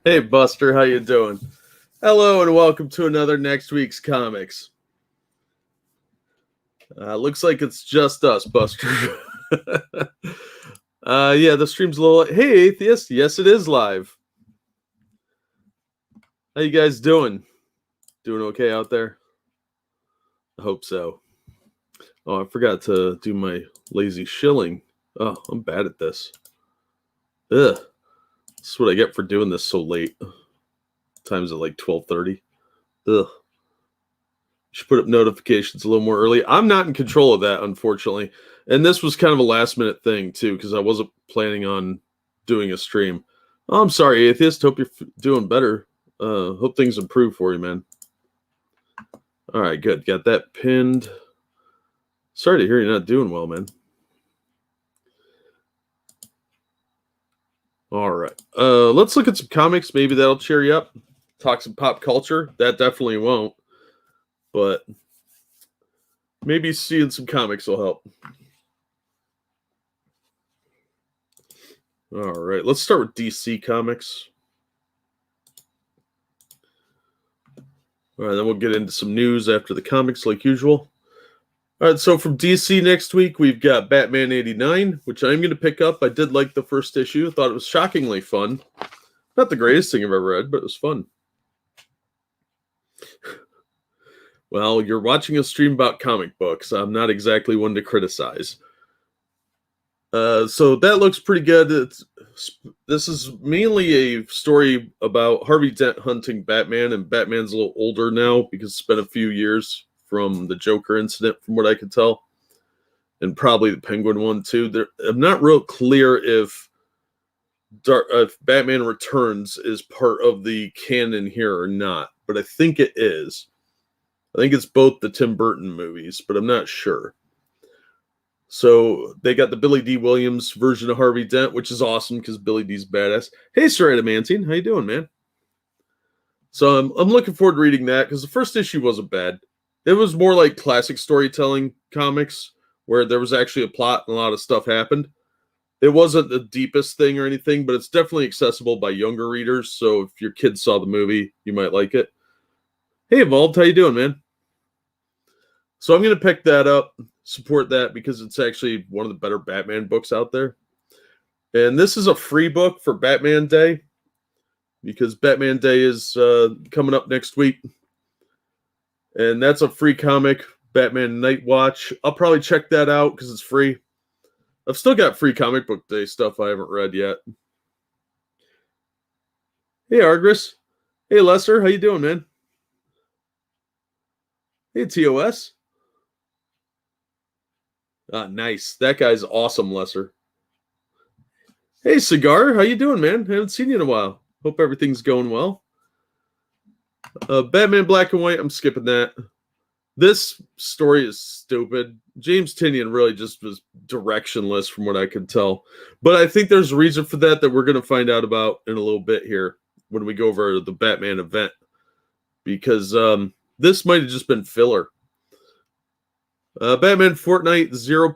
Hey Buster, how you doing? Hello and welcome to another next week's comics. Looks like it's just us, Buster. Yeah, the stream's a little. Hey Atheist, yes it is live. How you guys doing? Doing okay out there? I hope so. Oh, I forgot to do my lazy shilling. Oh, I'm bad at this. Ugh. This is what I get for doing this so late. Times at like 12:30. Ugh. Should put up notifications a little more early. I'm not in control of that, unfortunately. And this was kind of a last minute thing, too, because I wasn't planning on doing a stream. Oh, I'm sorry, Atheist. Hope you're doing better. Hope things improve for you, man. All right, good. Got that pinned. Sorry to hear you're not doing well, man. All right. Let's look at some comics. Maybe that'll cheer you up. Talk some pop culture. That definitely won't. But maybe seeing some comics will help. All right. Let's start with DC Comics. All right, then we'll get into some news after the comics like usual. All right, so from DC next week, we've got Batman 89, which I'm going to pick up. I did like the first issue. I thought it was shockingly fun. Not the greatest thing I've ever read, but it was fun. Well, you're watching a stream about comic books. I'm not exactly one to criticize. So that looks pretty good. This is mainly a story about Harvey Dent hunting Batman, and Batman's a little older now because it's been a few years from the Joker incident, from what I could tell, and probably the Penguin one too. I'm not real clear if Batman Returns is part of the canon here or not, but I think it is. I think it's both the Tim Burton movies, but I'm not sure. So they got the Billy D. Williams version of Harvey Dent, which is awesome because Billy D's badass. Hey, Sir Adamantine, how you doing, man? So I'm looking forward to reading that because the first issue wasn't bad. It was more like classic storytelling comics where there was actually a plot and a lot of stuff happened. It wasn't the deepest thing or anything, but it's definitely accessible by younger readers. So if your kids saw the movie, you might like it. Hey, Evolved, how you doing, man? So I'm going to pick that up, support that, because it's actually one of the better Batman books out there. And this is a free book for Batman Day, because Batman Day is coming up next week. And that's a free comic, Batman Night Watch. I'll probably check that out because it's free. I've still got free comic book day stuff I haven't read yet. Hey, Argris. Hey, Lester. How you doing, man? Hey, TOS. Nice. That guy's awesome, Lesser. Hey, Cigar. How you doing, man? Haven't seen you in a while. Hope everything's going well. Batman Black and White. I'm skipping that. This story is stupid. James Tynion really just was directionless from what I could tell. But I think there's a reason for that we're going to find out about in a little bit here when we go over the Batman event. Because this might have just been filler. Batman Fortnite 0.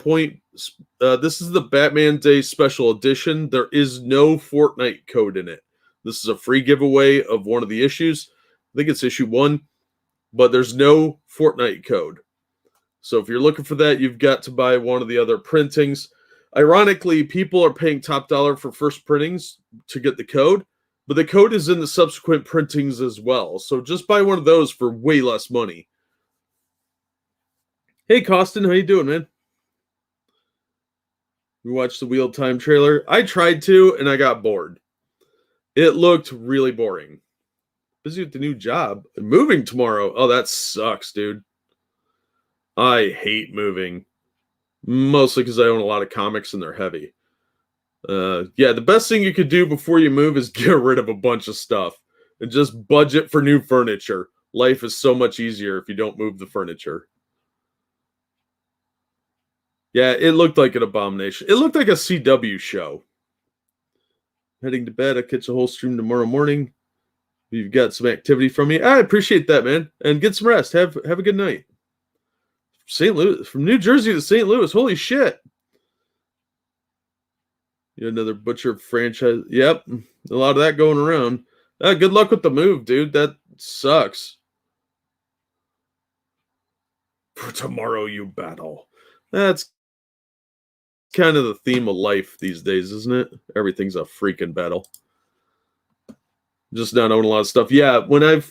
This is the Batman Day Special Edition. There is no Fortnite code in it. This is a free giveaway of one of the issues. I think it's issue 1. But there's no Fortnite code. So if you're looking for that, you've got to buy one of the other printings. Ironically, people are paying top dollar for first printings to get the code. But the code is in the subsequent printings as well. So just buy one of those for way less money. Hey, Costin, how you doing, man? You watched the Wheel of Time trailer? I tried to, and I got bored. It looked really boring. Busy with the new job. I'm moving tomorrow. Oh, that sucks, dude. I hate moving. Mostly because I own a lot of comics and they're heavy. Yeah, the best thing you could do before you move is get rid of a bunch of stuff. And just budget for new furniture. Life is so much easier if you don't move the furniture. Yeah, it looked like an abomination. It looked like a CW show. Heading to bed. I'll catch a whole stream tomorrow morning. You've got some activity from me. I appreciate that, man. And get some rest. Have a good night. St. Louis, from New Jersey to St. Louis. Holy shit. You know, another Butcher franchise. Yep. A lot of that going around. Good luck with the move, dude. That sucks. For tomorrow you battle. That's kind of the theme of life these days, isn't it? Everything's a freaking battle. Just not owning a lot of stuff. Yeah, when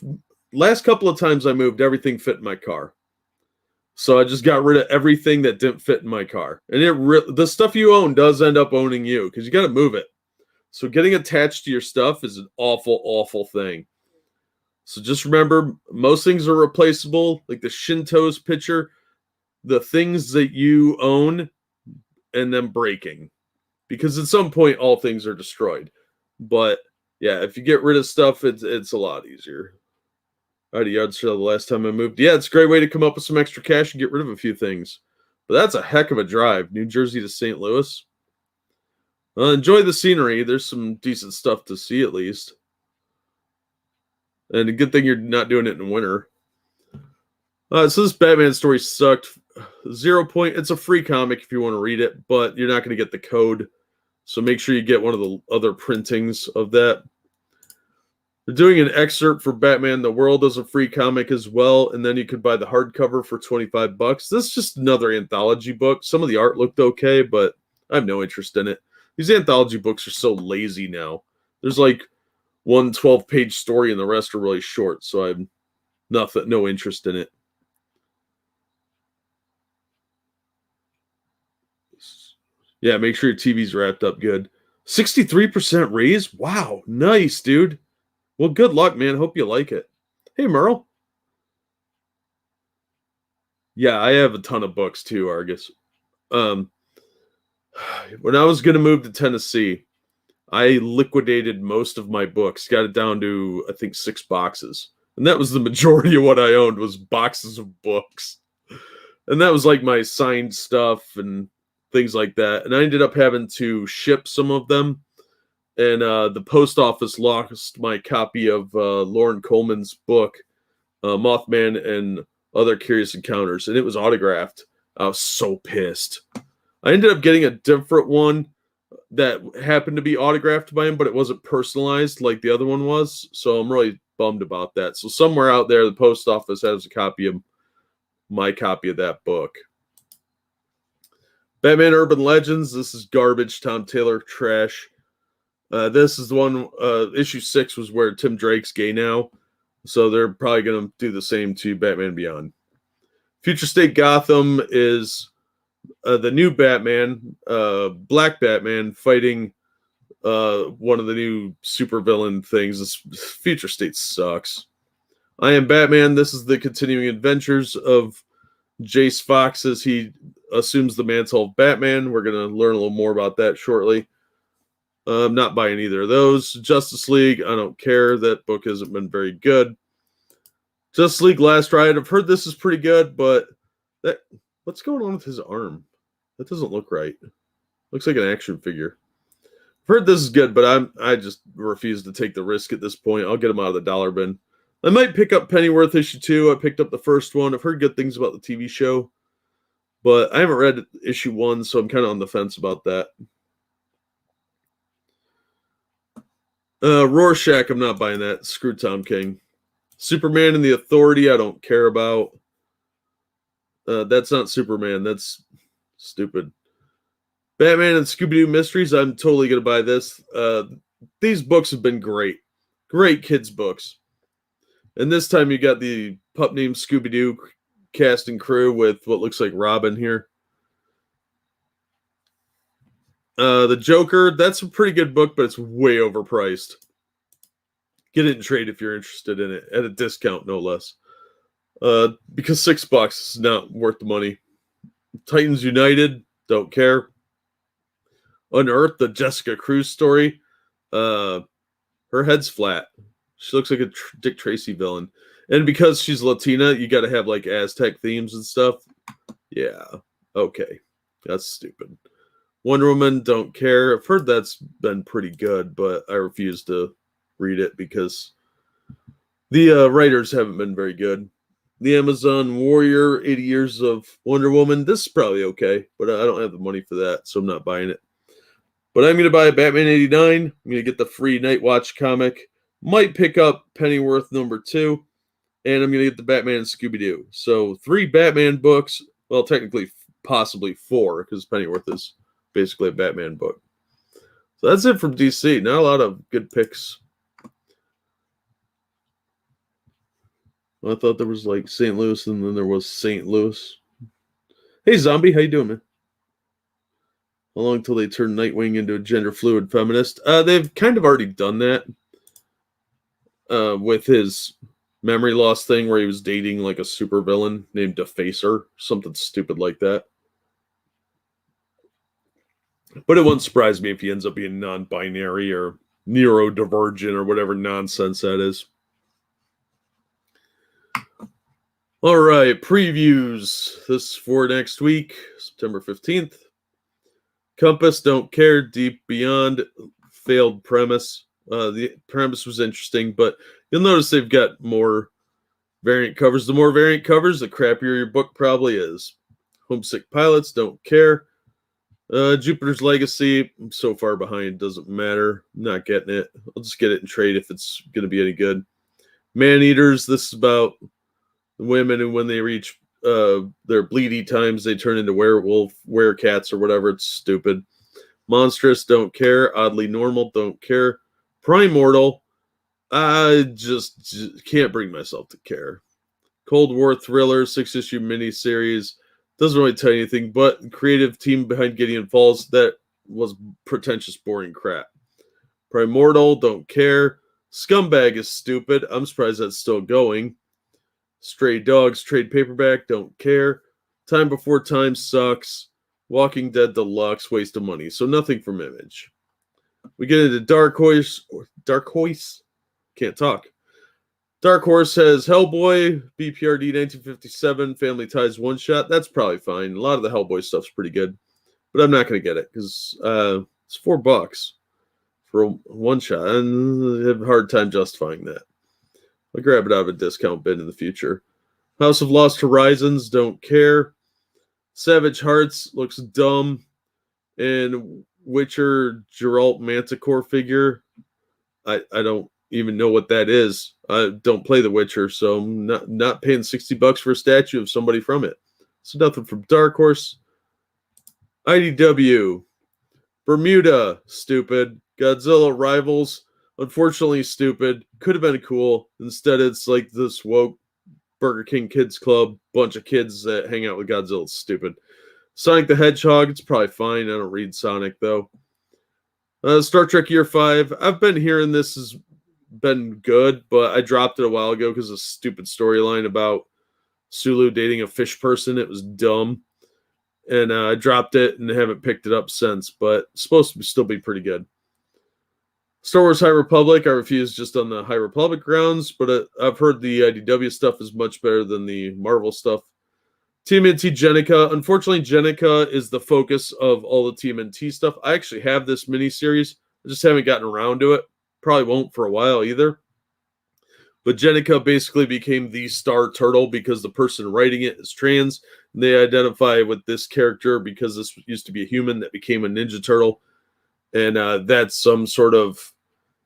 last couple of times I moved, everything fit in my car. So I just got rid of everything that didn't fit in my car. And the stuff you own does end up owning you because you got to move it. So getting attached to your stuff is an awful, awful thing. So just remember, most things are replaceable, like the Shinto's picture, the things that you own and then breaking. Because at some point, all things are destroyed. But yeah, if you get rid of stuff, it's a lot easier. I had a yard sale the last time I moved. Yeah, it's a great way to come up with some extra cash and get rid of a few things. But that's a heck of a drive, New Jersey to St. Louis. Enjoy the scenery. There's some decent stuff to see at least. And a good thing you're not doing it in winter. So this Batman story sucked. 0 point. It's a free comic if you want to read it, but you're not going to get the code. So make sure you get one of the other printings of that. They're doing an excerpt for Batman The World as a free comic as well, and then you could buy the hardcover for $25. This is just another anthology book. Some of the art looked okay, but I have no interest in it. These anthology books are so lazy now. There's like one 12-page story and the rest are really short, so I have no interest in it. Yeah, make sure your TV's wrapped up good. 63% raise? Wow, nice, dude. Well, good luck, man. Hope you like it. Hey, Merle. Yeah, I have a ton of books too, Argus. When I was going to move to Tennessee, I liquidated most of my books, got it down to, I think, 6 boxes. And that was the majority of what I owned was boxes of books. And that was like my signed stuff and things like that. And I ended up having to ship some of them. And the post office lost my copy of Lauren Coleman's book, Mothman and Other Curious Encounters. And it was autographed. I was so pissed. I ended up getting a different one that happened to be autographed by him, but it wasn't personalized like the other one was. So I'm really bummed about that. So somewhere out there, the post office has a copy of my copy of that book. Batman Urban Legends. This is garbage. Tom Taylor trash. This is the one, issue 6 was where Tim Drake's gay now. So they're probably going to do the same to Batman Beyond. Future State Gotham is the new Batman, Black Batman, fighting one of the new supervillain things. This Future State sucks. I Am Batman. This is the continuing adventures of Jace Fox as he assumes the mantle of Batman. We're going to learn a little more about that shortly. I'm not buying either of those. Justice League, I don't care. That book hasn't been very good. Justice League Last Ride, I've heard this is pretty good, but what's going on with his arm? That doesn't look right. Looks like an action figure. I've heard this is good, but I just refuse to take the risk at this point. I'll get him out of the dollar bin. I might pick up Pennyworth issue 2. I picked up the first one. I've heard good things about the TV show, but I haven't read issue 1, so I'm kind of on the fence about that. Rorschach, I'm not buying that. Screw Tom King. Superman and the Authority, I don't care about. That's not Superman. That's stupid. Batman and Scooby-Doo Mysteries, I'm totally going to buy this. These books have been great. Great kids' books. And this time you got the pup named Scooby-Doo cast and crew with what looks like Robin here. The Joker, that's a pretty good book, but it's way overpriced. Get it in trade if you're interested in it, at a discount, no less. Because $6 is not worth the money. Titans United, don't care. Unearthed, the Jessica Cruz story. Her head's flat. She looks like a Dick Tracy villain. And because she's Latina, you got to have like Aztec themes and stuff. Yeah, okay. That's stupid. Wonder Woman, don't care. I've heard that's been pretty good, but I refuse to read it because the writers haven't been very good. The Amazon Warrior, 80 Years of Wonder Woman. This is probably okay, but I don't have the money for that, so I'm not buying it. But I'm going to buy a Batman 89. I'm going to get the free Night Watch comic, Might pick up Pennyworth #2, and I'm going to get the Batman and Scooby-Doo. So 3 Batman books. Well, technically, possibly 4, because Pennyworth is basically a Batman book. So that's it from DC. Not a lot of good picks. I thought there was like St. Louis, and then there was St. Louis. Hey, Zombie, how you doing, man? How long till they turn Nightwing into a gender-fluid feminist? They've kind of already done that with his memory loss thing, where he was dating like a supervillain named Defacer, something stupid like that. But it wouldn't surprise me if he ends up being non-binary or neurodivergent or whatever nonsense that is. All right, previews. This is for next week, September 15th. Compass, don't care. Deep Beyond, failed premise. The premise was interesting, but you'll notice they've got more variant covers. The more variant covers, the crappier your book probably is. Homesick Pilots, don't care. Jupiter's Legacy, I'm so far behind, doesn't matter. I'm not getting it. I'll just get it in trade if it's going to be any good. Man-Eaters, this is about women, and when they reach their bleedy times, they turn into werecats or whatever. It's stupid. Monstrous, don't care. Oddly Normal, don't care. Primordial, I just can't bring myself to care. Cold War Thriller, 6-issue miniseries. Doesn't really tell you anything, but creative team behind Gideon Falls, that was pretentious, boring crap. Primordial, don't care. Scumbag is stupid. I'm surprised that's still going. Stray Dogs, trade paperback, don't care. Time Before Time sucks. Walking Dead Deluxe, waste of money. So nothing from Image. We get into Dark Horse. Can't talk. Dark Horse has Hellboy, BPRD 1957, Family Ties one shot. That's probably fine. A lot of the Hellboy stuff's pretty good, but I'm not going to get it because it's $4 for a one shot, and I have a hard time justifying that. I'll grab it out of a discount bin in the future. House of Lost Horizons, don't care. Savage Hearts looks dumb, and Witcher Geralt Manticore figure. I don't even know what that is. I don't play The Witcher, so I'm not paying $60 for a statue of somebody from it. So nothing from Dark Horse. IDW. Bermuda, stupid. Godzilla Rivals, unfortunately stupid. Could have been cool. Instead, it's like this woke Burger King Kids Club. Bunch of kids that hang out with Godzilla. It's stupid. Sonic the Hedgehog, it's probably fine. I don't read Sonic, though. Star Trek Year 5. I've been hearing this has been good, but I dropped it a while ago because of a stupid storyline about Sulu dating a fish person. It was dumb. And I dropped it and haven't picked it up since, but it's supposed to still be pretty good. Star Wars High Republic, I refuse just on the High Republic grounds, but I've heard the IDW stuff is much better than the Marvel stuff. TMNT Jenica. Unfortunately, Jenica is the focus of all the TMNT stuff. I actually have this miniseries. I just haven't gotten around to it. Probably won't for a while either. But Jenica basically became the Star Turtle because the person writing it is trans. And they identify with this character because this used to be a human that became a Ninja Turtle. And that's some sort of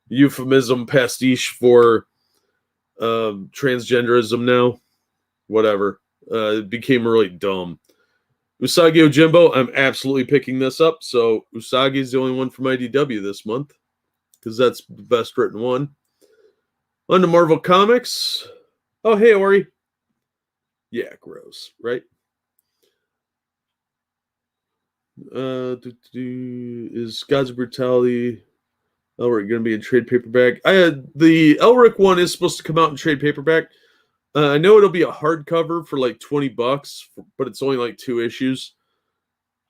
euphemism pastiche for transgenderism now. Whatever. It became really dumb. Usagi Ojimbo, I'm absolutely picking this up. So Usagi is the only one from IDW this month because that's the best written one. On to Marvel Comics. Oh, hey, Ori. Yeah, gross, right? Is Gods of Brutality Elric going to be in trade paperback? The Elric one is supposed to come out in trade paperback. I know it'll be a hardcover for like $20, but it's only like 2 issues.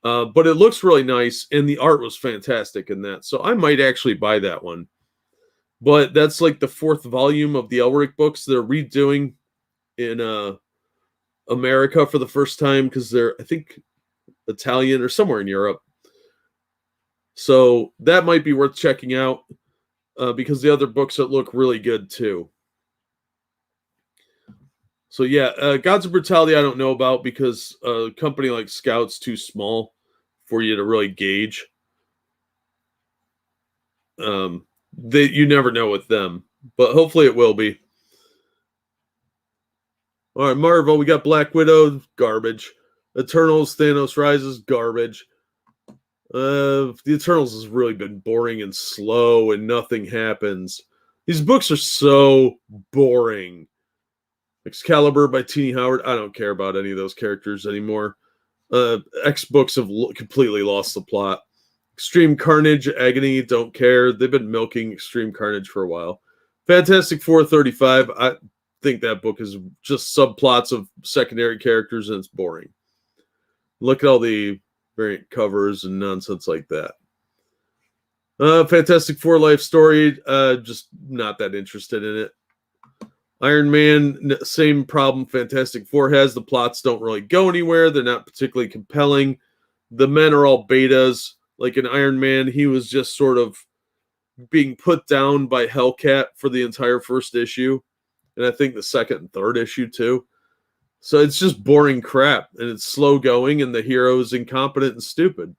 But it looks really nice, and the art was fantastic in that. So I might actually buy that one. But that's like the 4th volume of the Elric books they're redoing in America for the first time because they're, I think, Italian or somewhere in Europe. So that might be worth checking out because the other books that look really good too. So yeah, Gods of Brutality I don't know about because a company like Scout's too small for you to really gauge. You never know with them. but hopefully it will be. All right, Marvel, we got Black Widow, garbage. Eternals, Thanos Rises, garbage. The Eternals has really been boring and slow, and nothing happens. These books are so boring. Excalibur by Teenie Howard, I don't care about any of those characters anymore. X books have completely lost the plot. Extreme Carnage, Agony, don't care. They've been milking Extreme Carnage for a while. Fantastic Four 35, I think that book is just subplots of secondary characters and it's boring. Look at all the variant covers and nonsense like that. Fantastic Four Life Story, just not that interested in it. Iron Man, same problem Fantastic Four has. The plots don't really go anywhere. They're not particularly compelling. The men are all betas. Like in Iron Man, he was just sort of being put down by Hellcat for the entire first issue. And I think the second and third issue too. So it's just boring crap. And it's slow going and the hero is incompetent and stupid.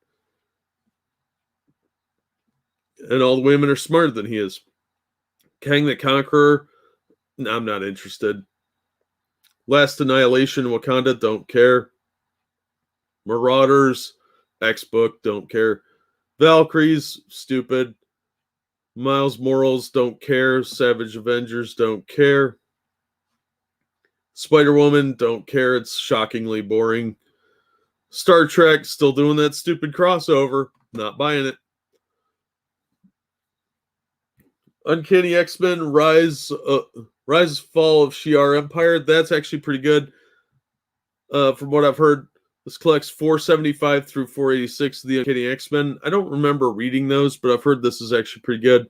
And all the women are smarter than he is. Kang the Conqueror, I'm not interested. Last Annihilation, Wakanda, don't care. Marauders, X-Book, don't care. Valkyries, stupid. Miles Morales, don't care. Savage Avengers, don't care. Spider-Woman, don't care. It's shockingly boring. Star Trek, still doing that stupid crossover. Not buying it. Uncanny X-Men, Rise Fall of Shi'ar Empire. That's actually pretty good. From what I've heard, this collects 475 through 486 of the Uncanny X-Men. I don't remember reading those, but I've heard this is actually pretty good.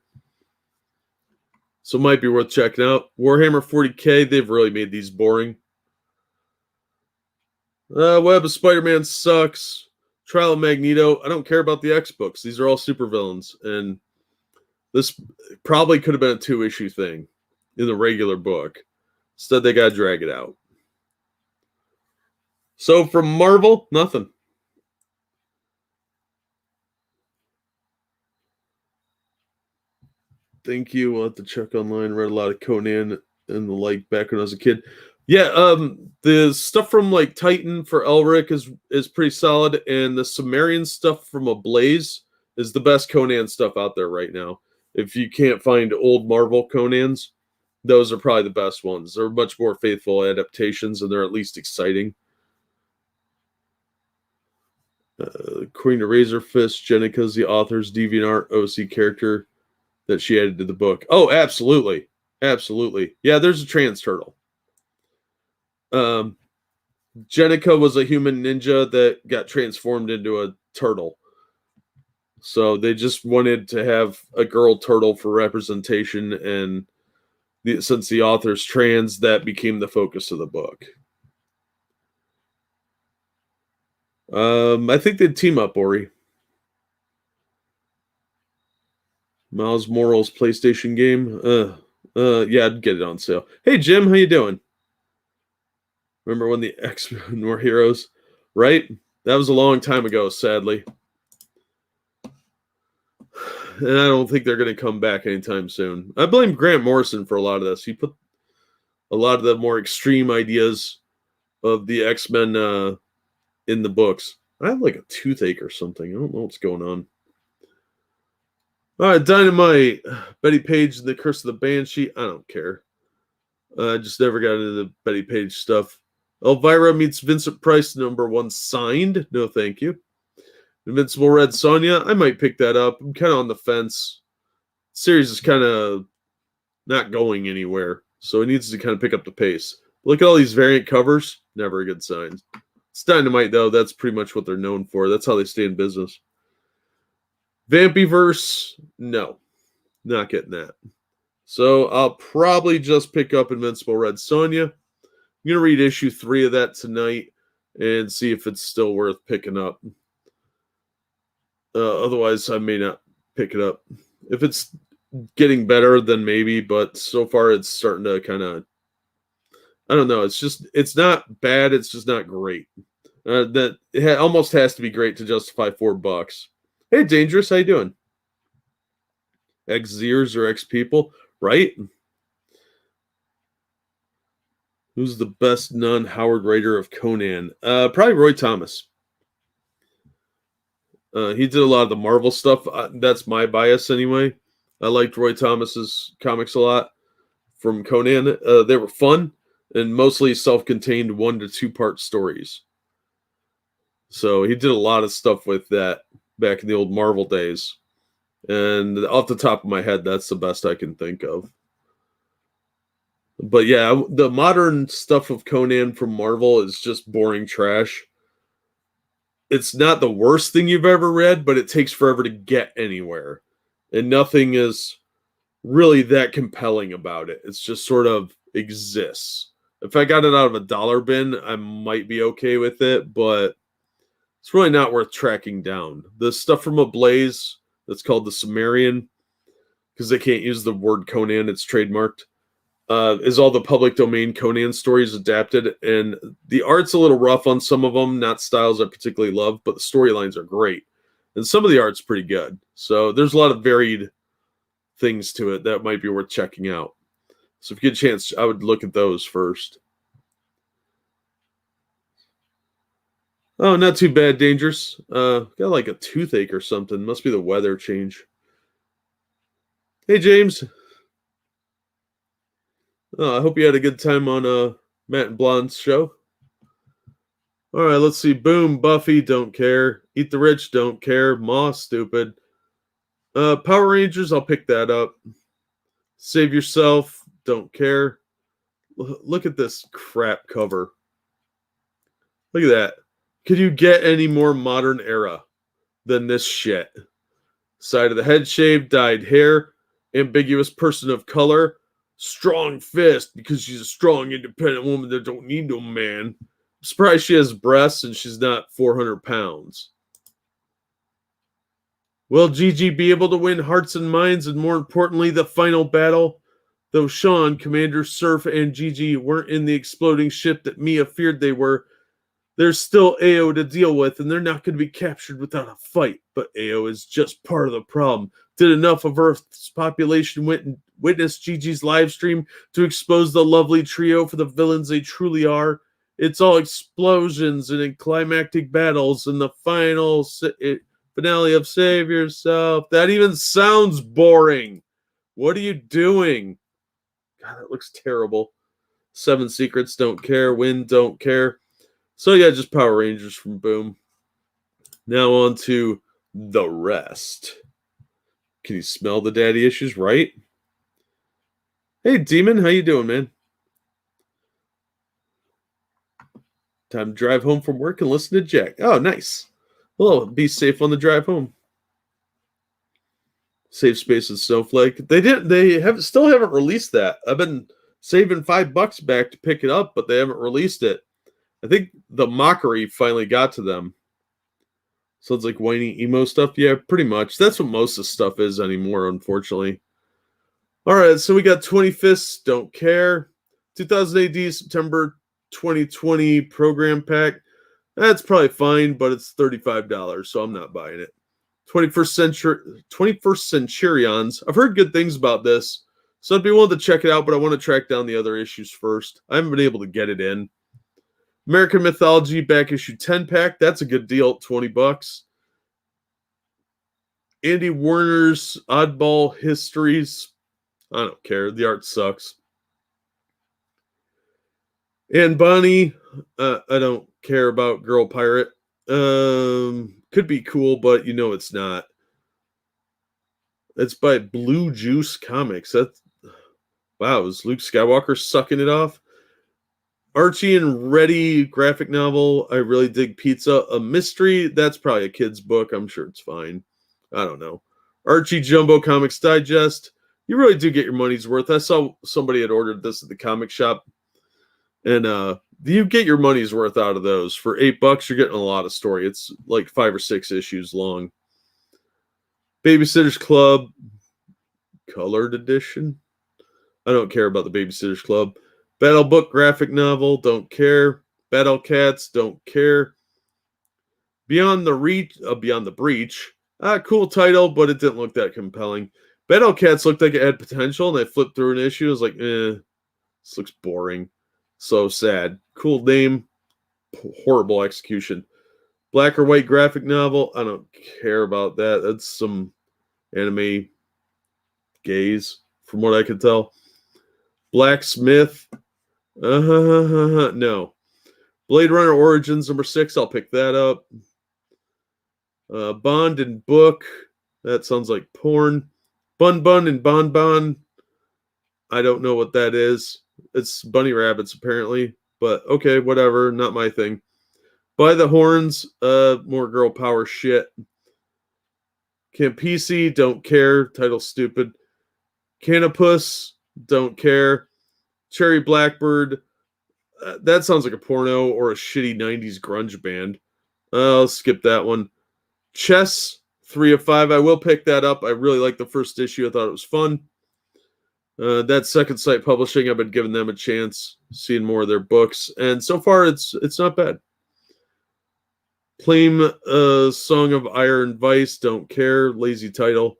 So it might be worth checking out. Warhammer 40K, they've really made these boring. Web of Spider-Man sucks. Trial of Magneto, I don't care about the X-Books. These are all supervillains, and this probably could have been a 2-issue thing in the regular book. Instead, they got to drag it out. So from Marvel, nothing. Thank you. We'll have to check online. Read a lot of Conan and the like back when I was a kid. Yeah, the stuff from like Titan for Elric is pretty solid, and the Sumerian stuff from Ablaze is the best Conan stuff out there right now. If you can't find old Marvel Conans, those are probably the best ones. They're much more faithful adaptations, and they're at least exciting. Queen of Razor Fist, Jenica's the author's DeviantArt OC character that she added to the book. Oh, absolutely. Absolutely. Yeah, there's a trans turtle. Jenica was a human ninja that got transformed into a turtle. So they just wanted to have a girl turtle for representation, and since the author's trans, that became the focus of the book. I think they'd team up, Ori. Miles Morales PlayStation game. Yeah, I'd get it on sale. Hey, Jim, how you doing? Remember when the X-Men were heroes? Right? That was a long time ago, sadly. And I don't think they're going to come back anytime soon. I blame Grant Morrison for a lot of this. He put a lot of the more extreme ideas of the X-Men in the books. I have like a toothache or something. I don't know what's going on. All right, Dynamite. Betty Page, The Curse of the Banshee. I don't care. I just never got into the Betty Page stuff. Elvira meets Vincent Price, #1 signed. No, thank you. Invincible Red Sonja. I might pick that up. I'm kind of on the fence. Series is kind of not going anywhere, so it needs to kind of pick up the pace. Look at all these variant covers. Never a good sign. It's Dynamite, though. That's pretty much what they're known for. That's how they stay in business. Vampyverse, no. Not getting that. So I'll probably just pick up Invincible Red Sonja. I'm going to read issue 3 of that tonight and see if it's still worth picking up. Otherwise, I may not pick it up. If it's getting better, then maybe, but so far it's starting to kind of, I don't know. It's not bad. It's just not great. That it almost has to be great to justify $4. Hey, Dangerous, how you doing? X-Zeers or X-People, right? Who's the best non-Howard writer of Conan? Probably Roy Thomas. He did a lot of the Marvel stuff. That's my bias anyway. I liked Roy Thomas's comics a lot from Conan. They were fun and mostly self-contained 1 to 2 part stories. So he did a lot of stuff with that back in the old Marvel days. And off the top of my head, that's the best I can think of. But yeah, the modern stuff of Conan from Marvel is just boring trash. It's not the worst thing you've ever read, but it takes forever to get anywhere. And nothing is really that compelling about it. It's just sort of exists. If I got it out of a dollar bin, I might be okay with it, but it's really not worth tracking down. The stuff from Ablaze that's called the Sumerian, because they can't use the word Conan, it's trademarked, is all the public domain Conan stories adapted, and the art's a little rough on some of them, not styles I particularly love, but the storylines are great. And some of the art's pretty good. So there's a lot of varied things to it that might be worth checking out. So if you get a chance, I would look at those first. Oh, not too bad, Dangerous. Got like a toothache or something. Must be the weather change. Hey, James. Oh, I hope you had a good time on Matt and Blonde's show. All right, let's see. Boom, Buffy, don't care. Eat the Rich, don't care. Maw, stupid. Power Rangers, I'll pick that up. Save Yourself, don't care. Look at this crap cover. Look at that. Could you get any more modern era than this shit? Side of the head shaved, dyed hair, ambiguous person of color, strong fist because she's a strong, independent woman that don't need no man. I'm surprised she has breasts and she's not 400 pounds. Will Gigi be able to win hearts and minds, and more importantly, the final battle? Though Sean, Commander Surf, and Gigi weren't in the exploding ship that Mia feared they were, there's still Yeoh to deal with, and they're not going to be captured without a fight. But Yeoh is just part of the problem. Did enough of Earth's population witness Gigi's live stream to expose the lovely trio for the villains they truly are? It's all explosions and climactic battles and the final finale of Save Yourself. That even sounds boring. What are you doing? God, that looks terrible. 7 Secrets, don't care. Win, don't care. So yeah, just Power Rangers from Boom. Now on to the rest. Can you smell the daddy issues, right? Hey, Demon, how you doing, man? Time to drive home from work and listen to Jack. Oh, nice. Well, be safe on the drive home. Safe Space and Snowflake. They still haven't released that. I've been saving $5 back to pick it up, but they haven't released it. I think the mockery finally got to them. So it's like whiny emo stuff. Yeah, pretty much. That's what most of the stuff is anymore, unfortunately. All right, so we got 25th, don't care. 2000 AD, September 2020 program pack. That's probably fine, but it's $35, so I'm not buying it. 21st Centurions. I've heard good things about this, so I'd be willing to check it out, but I want to track down the other issues first. I haven't been able to get it in. American Mythology back issue 10 pack. That's a good deal, $20. Andy Warner's Oddball Histories. I don't care. The art sucks. And Bonnie, I don't care about Girl Pirate. Could be cool, but you know it's not. It's by Blue Juice Comics. Wow, is Luke Skywalker sucking it off? Archie and Reddy graphic novel. I really dig Pizza. A mystery. That's probably a kid's book. I'm sure it's fine. I don't know. Archie Jumbo Comics Digest. You really do get your money's worth. I saw somebody had ordered this at the comic shop. And you get your money's worth out of those. For $8, you're getting a lot of story. It's like 5 or 6 issues long. Babysitter's Club. Colored edition. I don't care about the Babysitter's Club. Battle Book graphic novel, don't care. Battle Cats, don't care. Beyond the Breach. Cool title, but it didn't look that compelling. Battle Cats looked like it had potential, and I flipped through an issue. I was like, this looks boring. So sad. Cool name, horrible execution. Black or white graphic novel. I don't care about that. That's some anime gaze, from what I could tell. Blacksmith. No. Blade Runner Origins #6. I'll pick that up. Bond and Book. That sounds like porn. Bun Bun and Bon Bon. I don't know what that is. It's bunny rabbits, apparently. But okay, whatever. Not my thing. By the Horns. More girl power shit. Campisi. Don't care. Title stupid. Canopus. Don't care. Cherry Blackbird. That sounds like a porno or a shitty 90s grunge band. I'll skip that one. Chess, 3 of 5. I will pick that up. I really liked the first issue. I thought it was fun. That Second Sight Publishing, I've been giving them a chance, seeing more of their books, and so far it's not bad. Claim Song of Iron Vice, don't care. Lazy title.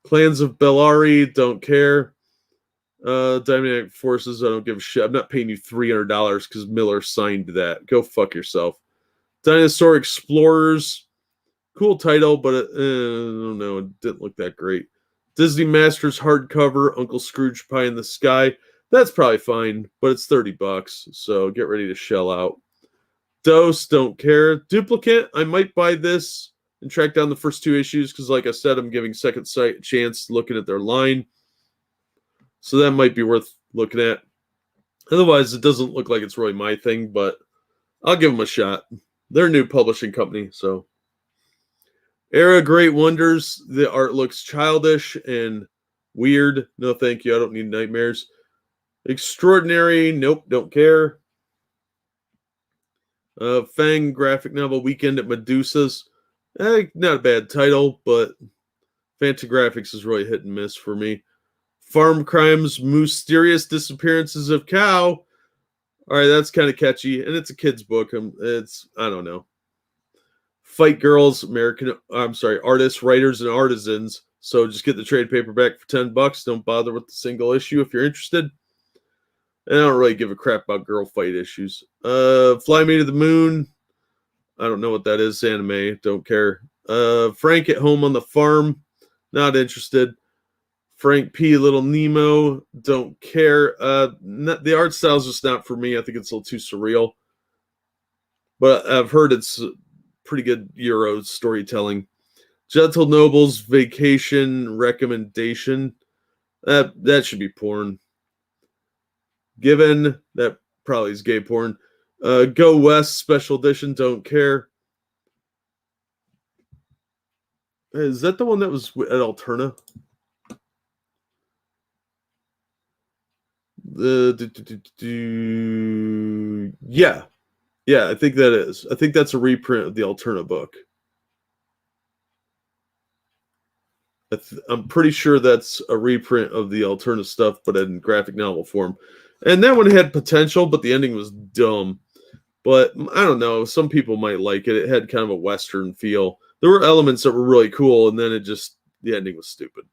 Clans of Bellari, don't care. Dynamic Forces, I don't give a shit. I'm not paying you $300 because Miller signed that. Go fuck yourself. Dinosaur Explorers, cool title, but I don't know, it didn't look that great. Disney Masters hardcover, Uncle Scrooge Pie in the Sky. That's probably fine, but it's $30, so get ready to shell out. Dose, don't care. Duplicate, I might buy this and track down the first 2 issues because, like I said, I'm giving Second Sight a chance looking at their line. So that might be worth looking at. Otherwise, it doesn't look like it's really my thing, but I'll give them a shot. They're a new publishing company, so. Era Great Wonders. The art looks childish and weird. No, thank you. I don't need nightmares. Extraordinary. Nope, don't care. Fang graphic novel, Weekend at Medusa's. Not a bad title, but Fantagraphics is really hit and miss for me. Farm Crimes, Mysterious Disappearances of Cow. All right, that's kind of catchy, and it's a kid's book. I don't know. Fight Girls, Artists, Writers, and Artisans. So just get the trade paperback for $10. Don't bother with the single issue if you're interested. And I don't really give a crap about girl fight issues. Fly Me to the Moon. I don't know what that is. Anime. Don't care. Frank at Home on the Farm. Not interested. Frank P. Little Nemo. Don't care. The art style is just not for me. I think it's a little too surreal. But I've heard it's pretty good Euro storytelling. Gentle Nobles Vacation Recommendation. That should be porn. Given, that probably is gay porn. Go West Special Edition, don't care. Is that the one that was at Alterna? Yeah, I think that is. I think that's a reprint of the Alterna book. I'm pretty sure that's a reprint of the Alterna stuff, but in graphic novel form. And that one had potential, but the ending was dumb. But I don't know. Some people might like it. It had kind of a Western feel. There were elements that were really cool, and then the ending was stupid.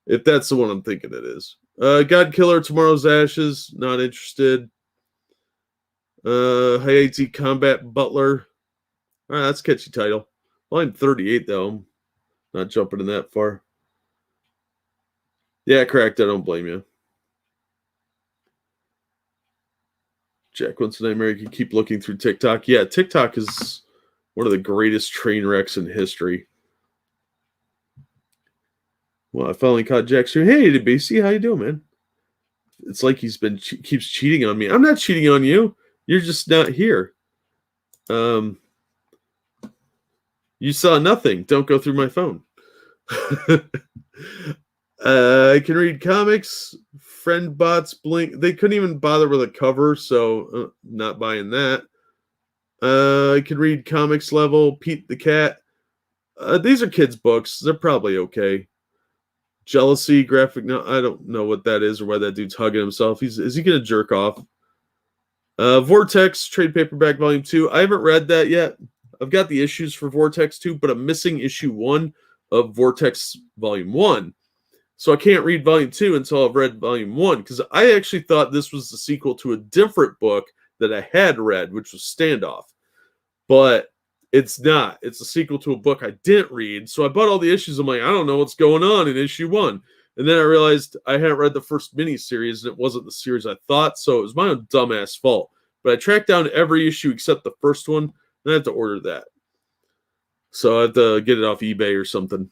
If that's the one I'm thinking it is. God Killer, Tomorrow's Ashes, not interested. Hayate Combat Butler. All right, that's a catchy title. Volume 38, though. I'm not jumping in that far. Yeah, correct. I don't blame you. Jack Winston Nightmare, you can keep looking through TikTok. Yeah, TikTok is one of the greatest train wrecks in history. Well, I finally caught Jack stream. Hey, BC, how you doing, man? It's like he's keeps cheating on me. I'm not cheating on you. You're just not here. You saw nothing. Don't go through my phone. I can read comics. Friend bots blink. They couldn't even bother with a cover, so not buying that. I can read comics level. Pete the Cat. These are kids' books. They're probably okay. Jealousy graphic. No, I don't know what that is or why that dude's hugging himself. Is he gonna jerk off? Vortex trade paperback volume 2. I haven't read that yet. I've got the issues for Vortex 2, but I'm missing issue 1 of Vortex volume 1. So I can't read volume 2 until I've read volume 1, because I actually thought this was the sequel to a different book that I had read, which was Standoff. But it's not. It's a sequel to a book I didn't read. So I bought all the issues. I'm like, I don't know what's going on in issue 1. And then I realized I hadn't read the first miniseries, and it wasn't the series I thought, so it was my own dumbass fault. But I tracked down every issue except the first one, and I had to order that. So I have to get it off eBay or something.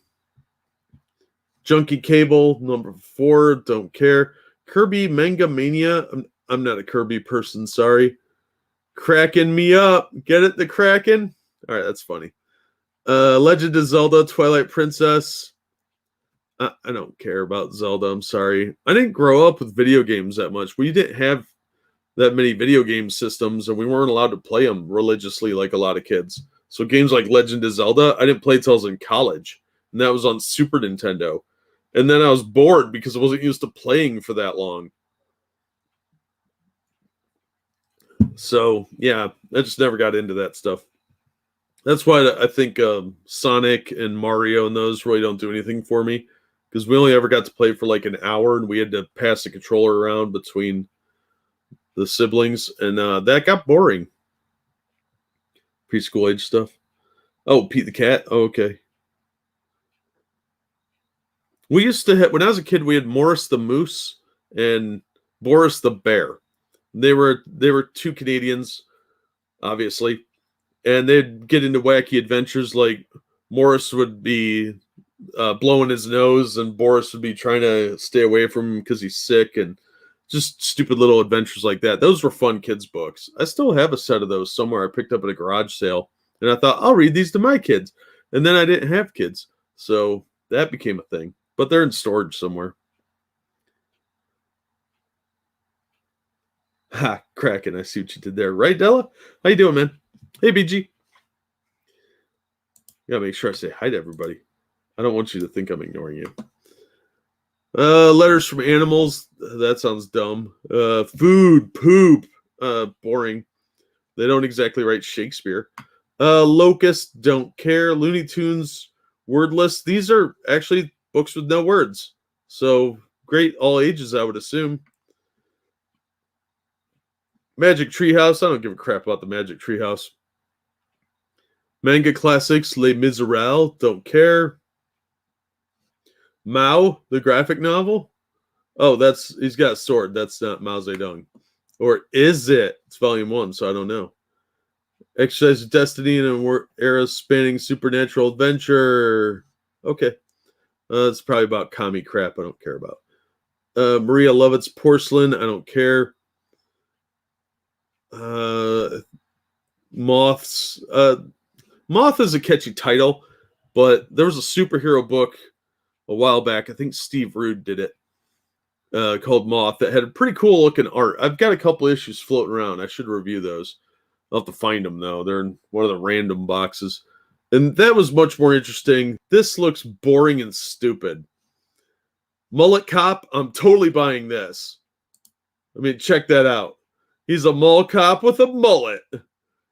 Junkie Cable, number 4, don't care. Kirby Manga Mania, I'm not a Kirby person, sorry. Cracking me up. Get it, the Kraken? All right, that's funny. Legend of Zelda, Twilight Princess. I don't care about Zelda, I'm sorry. I didn't grow up with video games that much. We didn't have that many video game systems, and we weren't allowed to play them religiously like a lot of kids. So games like Legend of Zelda, I didn't play till I was in college, and that was on Super Nintendo. And then I was bored because I wasn't used to playing for that long. So, yeah, I just never got into that stuff. That's why I think Sonic and Mario and those really don't do anything for me, because we only ever got to play for like an hour, and we had to pass the controller around between the siblings, and that got boring. Preschool age stuff. Oh, Pete the Cat? Oh, okay. We used to have, when I was a kid, we had Morris the Moose and Boris the Bear. They were 2 Canadians, obviously, and they'd get into wacky adventures. Like Morris would be blowing his nose, and Boris would be trying to stay away from him because he's sick, and just stupid little adventures like that. Those were fun kids' books. I still have a set of those somewhere I picked up at a garage sale, and I thought, I'll read these to my kids. And then I didn't have kids, so that became a thing. But they're in storage somewhere. Ha, Kraken, I see what you did there. Right, Della? How you doing, man? Hey, BG. Gotta make sure I say hi to everybody. I don't want you to think I'm ignoring you. Letters from animals. That sounds dumb. Food, poop. Boring. They don't exactly write Shakespeare. Locust, don't care. Looney Tunes, wordless. These are actually books with no words. So great, all ages, I would assume. Magic Treehouse. I don't give a crap about the Magic Treehouse. Manga classics. Les Miserables. Don't care. Mao, the graphic novel. Oh, he's got a sword. That's not Mao Zedong. Or is it? It's volume 1, so I don't know. Exercise of Destiny in an era spanning supernatural adventure. Okay. It's probably about commie crap I don't care about. Maria Lovett's Porcelain. I don't care. Moths. Moth is a catchy title, but there was a superhero book a while back. I think Steve Rude did it. Called Moth that had a pretty cool looking art. I've got a couple issues floating around. I should review those. I'll have to find them, though. They're in one of the random boxes. And that was much more interesting. This looks boring and stupid. Mullet Cop, I'm totally buying this. I mean, check that out. He's a mall cop with a mullet. And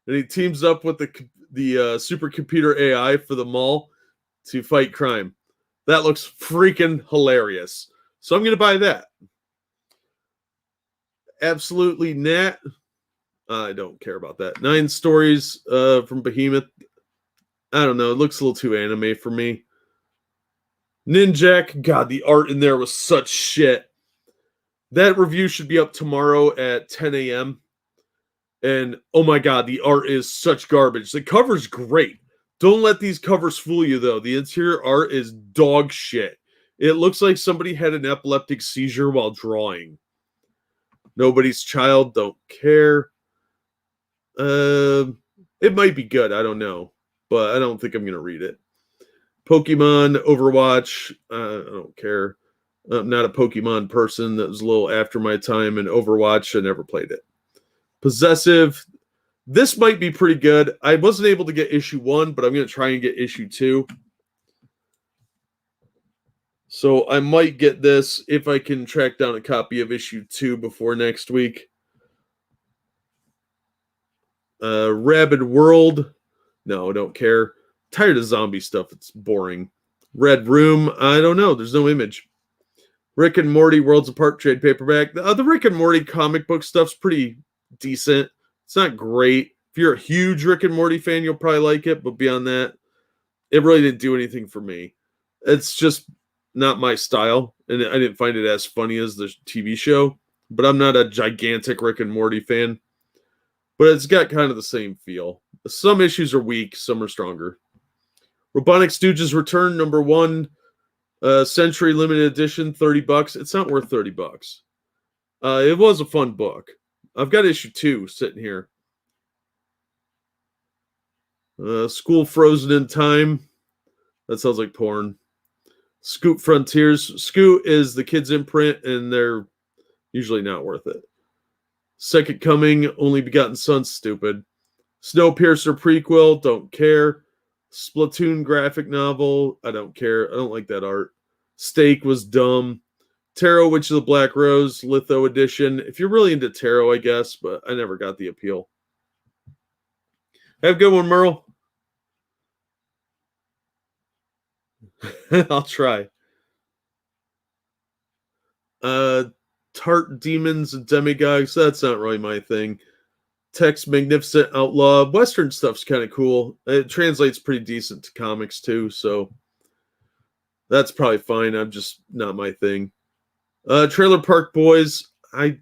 he teams up with the supercomputer AI for the mall to fight crime. That looks freaking hilarious. So I'm going to buy that. Absolutely Nat. I don't care about that. 9 stories from Behemoth. I don't know. It looks a little too anime for me. Ninjak. God, the art in there was such shit. That review should be up tomorrow at 10 a.m. And oh my God, the art is such garbage. The cover's great. Don't let these covers fool you, though. The interior art is dog shit. It looks like somebody had an epileptic seizure while drawing. Nobody's Child, don't care. It might be good. I don't know. But I don't think I'm going to read it. Pokemon, Overwatch, I don't care. I'm not a Pokemon person. That was a little after my time in Overwatch. I never played it. Possessive. This might be pretty good. I wasn't able to get issue 1, but I'm going to try and get issue 2. So I might get this if I can track down a copy of issue 2 before next week. Rabid World. No, don't care. Tired of zombie stuff. It's boring. Red Room. I don't know. There's no image. Rick and Morty Worlds Apart trade paperback. The Rick and Morty comic book stuff's pretty decent. It's not great. If you're a huge Rick and Morty fan, you'll probably like it. But beyond that, it really didn't do anything for me. It's just not my style. And I didn't find it as funny as the TV show. But I'm not a gigantic Rick and Morty fan. But it's got kind of the same feel. Some issues are weak, some are stronger. Robotnik Stooges Return #1, Century Limited Edition, $30. It's not worth $30. It was a fun book. I've got issue 2 sitting here. School Frozen in Time. That sounds like porn. Scoot Frontiers. Scoot is the kids' imprint, and they're usually not worth it. Second Coming, Only Begotten Son, stupid. Snowpiercer prequel, don't care. Splatoon graphic novel, I don't care. I don't like that art. Steak was dumb. Tarot Witch of the Black Rose, Litho edition. If you're really into tarot, I guess, but I never got the appeal. Have a good one, Merle. I'll try. Tart Demons and Demigods, that's not really my thing. Tex Magnificent Outlaw. Western stuff's kind of cool. It translates pretty decent to comics too, so that's probably fine. I'm just not my thing. Trailer Park Boys. I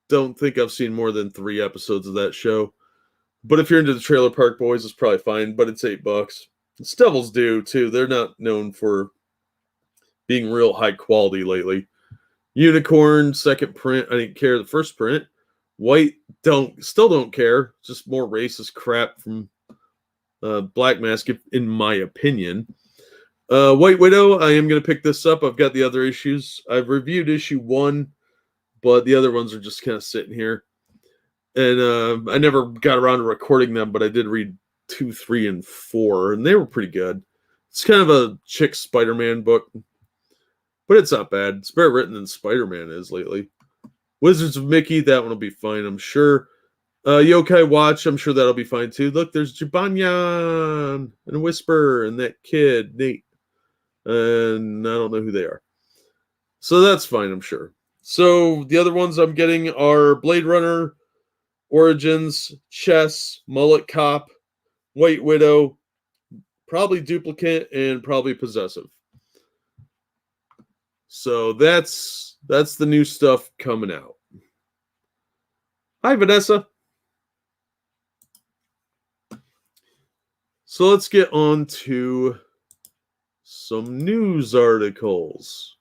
don't think I've seen more than 3 episodes of that show. But if you're into the Trailer Park Boys, it's probably fine, but it's $8. It's Devil's Due too. They're not known for being real high quality lately. Unicorn, second print. I didn't care the first print. White, still don't care. Just more racist crap from Black Mask, in my opinion. White Widow, I am going to pick this up. I've got the other issues. I've reviewed issue 1, but the other ones are just kind of sitting here. And I never got around to recording them, but I did read 2, 3, and 4, and they were pretty good. It's kind of a chick Spider-Man book, but it's not bad. It's better written than Spider-Man is lately. Wizards of Mickey, that one will be fine, I'm sure. Yokai Watch, I'm sure that'll be fine too. Look, there's Jibanyan and Whisper and that kid, Nate. And I don't know who they are. So that's fine, I'm sure. So the other ones I'm getting are Blade Runner, Origins, Chess, Mullet Cop, White Widow, probably Duplicate, and probably Possessive. So that's the new stuff coming out. Hi, Vanessa. So let's get on to some news articles.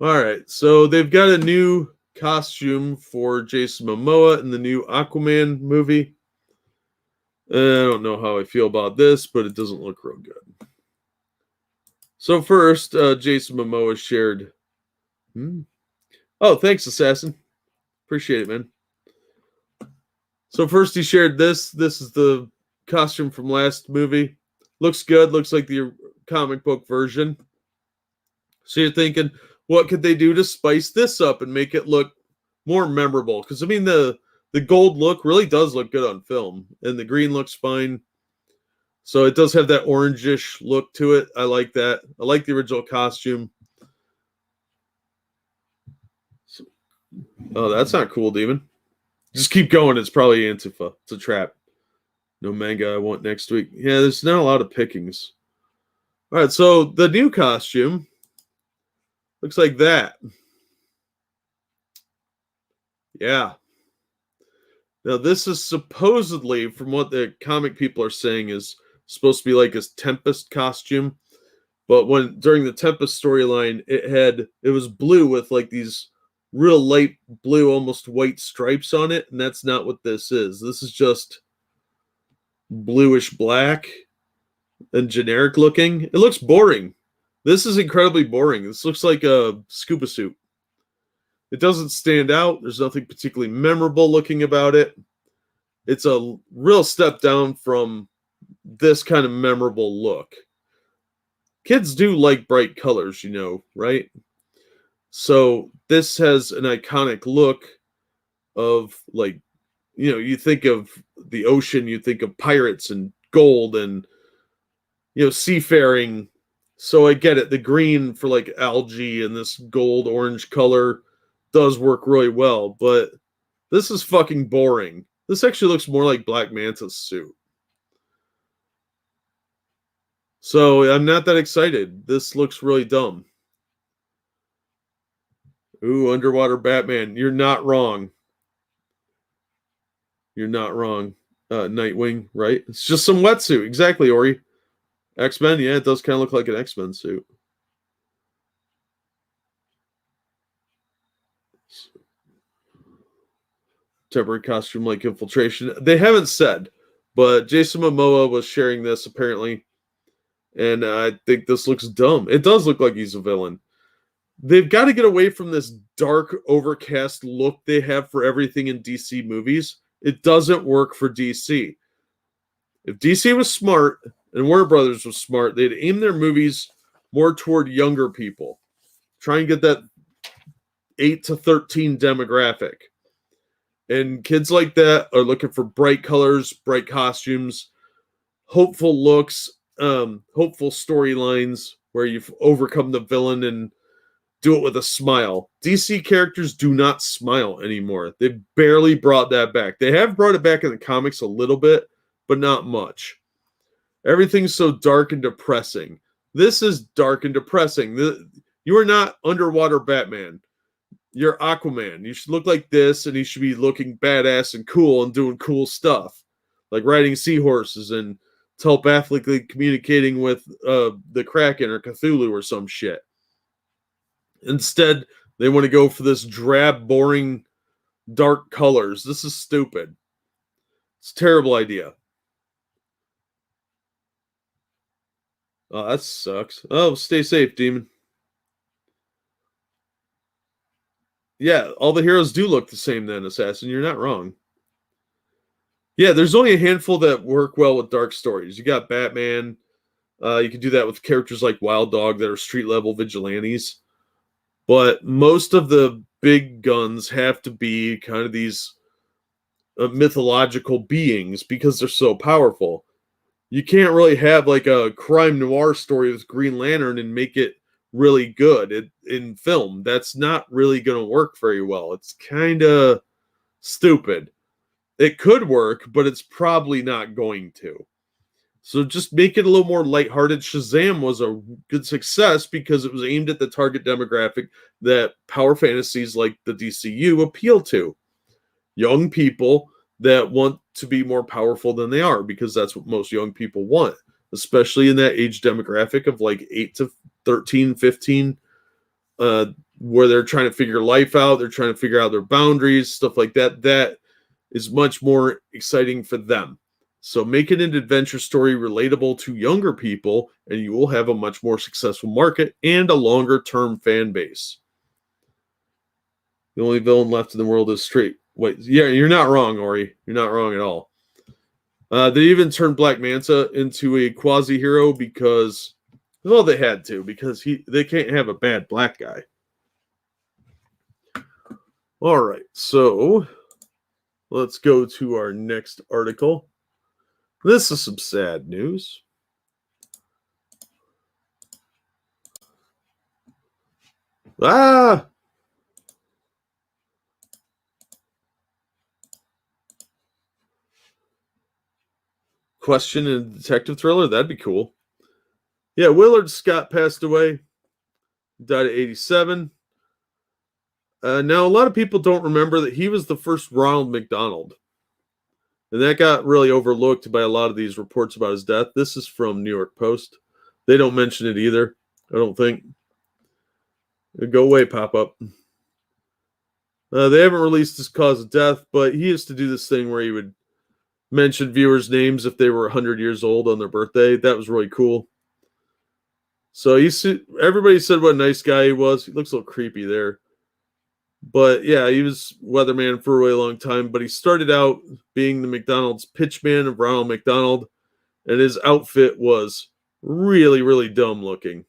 All right, so they've got a new costume for Jason Momoa in the new Aquaman movie. I don't know how I feel about this, but it doesn't look real good. So first, Jason Momoa shared... Oh, thanks, Assassin. Appreciate it, man. So first he shared this. This is the costume from last movie. Looks good. Looks like the comic book version. So you're thinking, what could they do to spice this up and make it look more memorable? Because, I mean, the gold look really does look good on film. And the green looks fine. So it does have that orangish look to it. I like that. I like the original costume. Oh, that's not cool, Demon. Just keep going. It's probably Antifa. It's a trap. No manga I want next week. Yeah, there's not a lot of pickings. All right, so the new costume looks like that. Yeah. Now, this is supposedly, from what the comic people are saying, is supposed to be like his Tempest costume. But during the Tempest storyline, it was blue with like these real light blue, almost white stripes on it, and that's not what this is. This is just bluish black and generic looking. It looks boring. This is incredibly boring. This looks like a scuba suit. It doesn't stand out. There's nothing particularly memorable looking about it. It's a real step down from this kind of memorable look. Kids do like bright colors, right? So this has an iconic look of, like, you think of the ocean, you think of pirates and gold and, seafaring So I get it. The green for like algae and this gold orange color does work really well, but this is fucking boring. This actually looks more like Black Manta's suit. So I'm not that excited. This looks really dumb. Ooh, underwater Batman. You're not wrong. You're not wrong. Nightwing, right? It's just some wetsuit. Exactly, Ori. X-Men, yeah, it does kind of look like an X-Men suit. Temporary costume like infiltration. They haven't said, but Jason Momoa was sharing this apparently, and I think this looks dumb. It does look like he's a villain. They've got to get away from this dark, overcast look they have for everything in DC movies. It doesn't work for DC. If DC was smart and Warner Brothers was smart, they'd aim their movies more toward younger people. Try and get that 8 to 13 demographic. And kids like that are looking for bright colors, bright costumes, hopeful looks, hopeful storylines where you've overcome the villain and do it with a smile. DC characters do not smile anymore. They barely brought that back. They have brought it back in the comics a little bit, but not much. Everything's so dark and depressing. This is dark and depressing. You are not underwater Batman. You're Aquaman. You should look like this, and you should be looking badass and cool and doing cool stuff, like riding seahorses and telepathically communicating with the Kraken or Cthulhu or some shit. Instead, they want to go for this drab, boring, dark colors. This is stupid. It's a terrible idea. Oh, that sucks. Oh, stay safe, Demon. Yeah, all the heroes do look the same then, Assassin. You're not wrong. Yeah, there's only a handful that work well with dark stories. You got Batman. You can do that with characters like Wild Dog that are street level vigilantes. But most of the big guns have to be kind of these mythological beings because they're so powerful. You can't really have like a crime noir story with Green Lantern and make it really good in film. That's not really going to work very well. It's kind of stupid. It could work, but it's probably not going to. So just make it a little more lighthearted. Shazam was a good success because it was aimed at the target demographic that power fantasies like the DCU appeal to. Young people that want to be more powerful than they are, because that's what most young people want, especially in that age demographic of like 8 to 13, 15, where they're trying to figure life out. They're trying to figure out their boundaries, stuff like that. That is much more exciting for them. So make it an adventure story relatable to younger people, and you will have a much more successful market and a longer-term fan base. The only villain left in the world is straight. Wait, yeah, you're not wrong, Ori. You're not wrong at all. They even turned Black Manta into a quasi-hero because, well, they had to, because they can't have a bad black guy. All right, so let's go to our next article. This is some sad news. Question and detective thriller? That'd be cool. Yeah, Willard Scott passed away. Died at 87. Now, a lot of people don't remember that he was the first Ronald McDonald. And that got really overlooked by a lot of these reports about his death. This is from New York Post. They don't mention it either, I don't think. Go away, pop-up. They haven't released his cause of death, but he used to do this thing where he would mention viewers' names if they were 100 years old on their birthday. That was really cool. So everybody said what a nice guy he was. He looks a little creepy there. But yeah, he was weatherman for a really long time. But he started out being the McDonald's pitchman of Ronald McDonald. And his outfit was really, really dumb looking.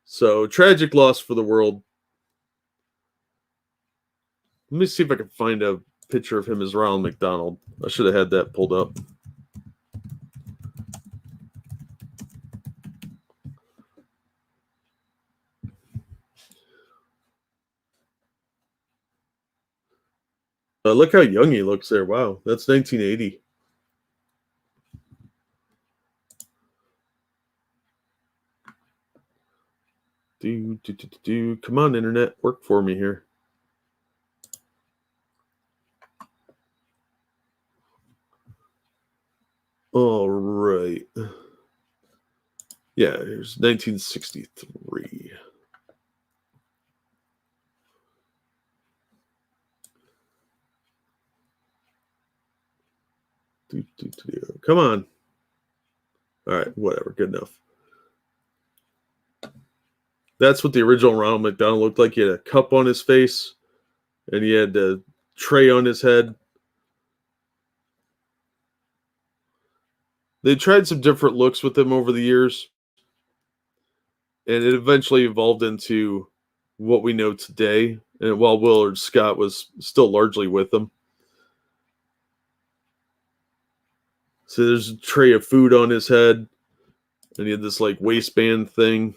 So tragic loss for the world. Let me see if I can find a picture of him as Ronald McDonald. I should have had that pulled up. Look how young he looks there. Wow, that's 1980. Come on, internet, work for me here. All right. Yeah, here's 1963. Come on. All right, whatever. Good enough. That's what the original Ronald McDonald looked like. He had a cup on his face, and he had a tray on his head. They tried some different looks with him over the years, and it eventually evolved into what we know today. And while Willard Scott was still largely with them. So there's a tray of food on his head, and he had this like waistband thing.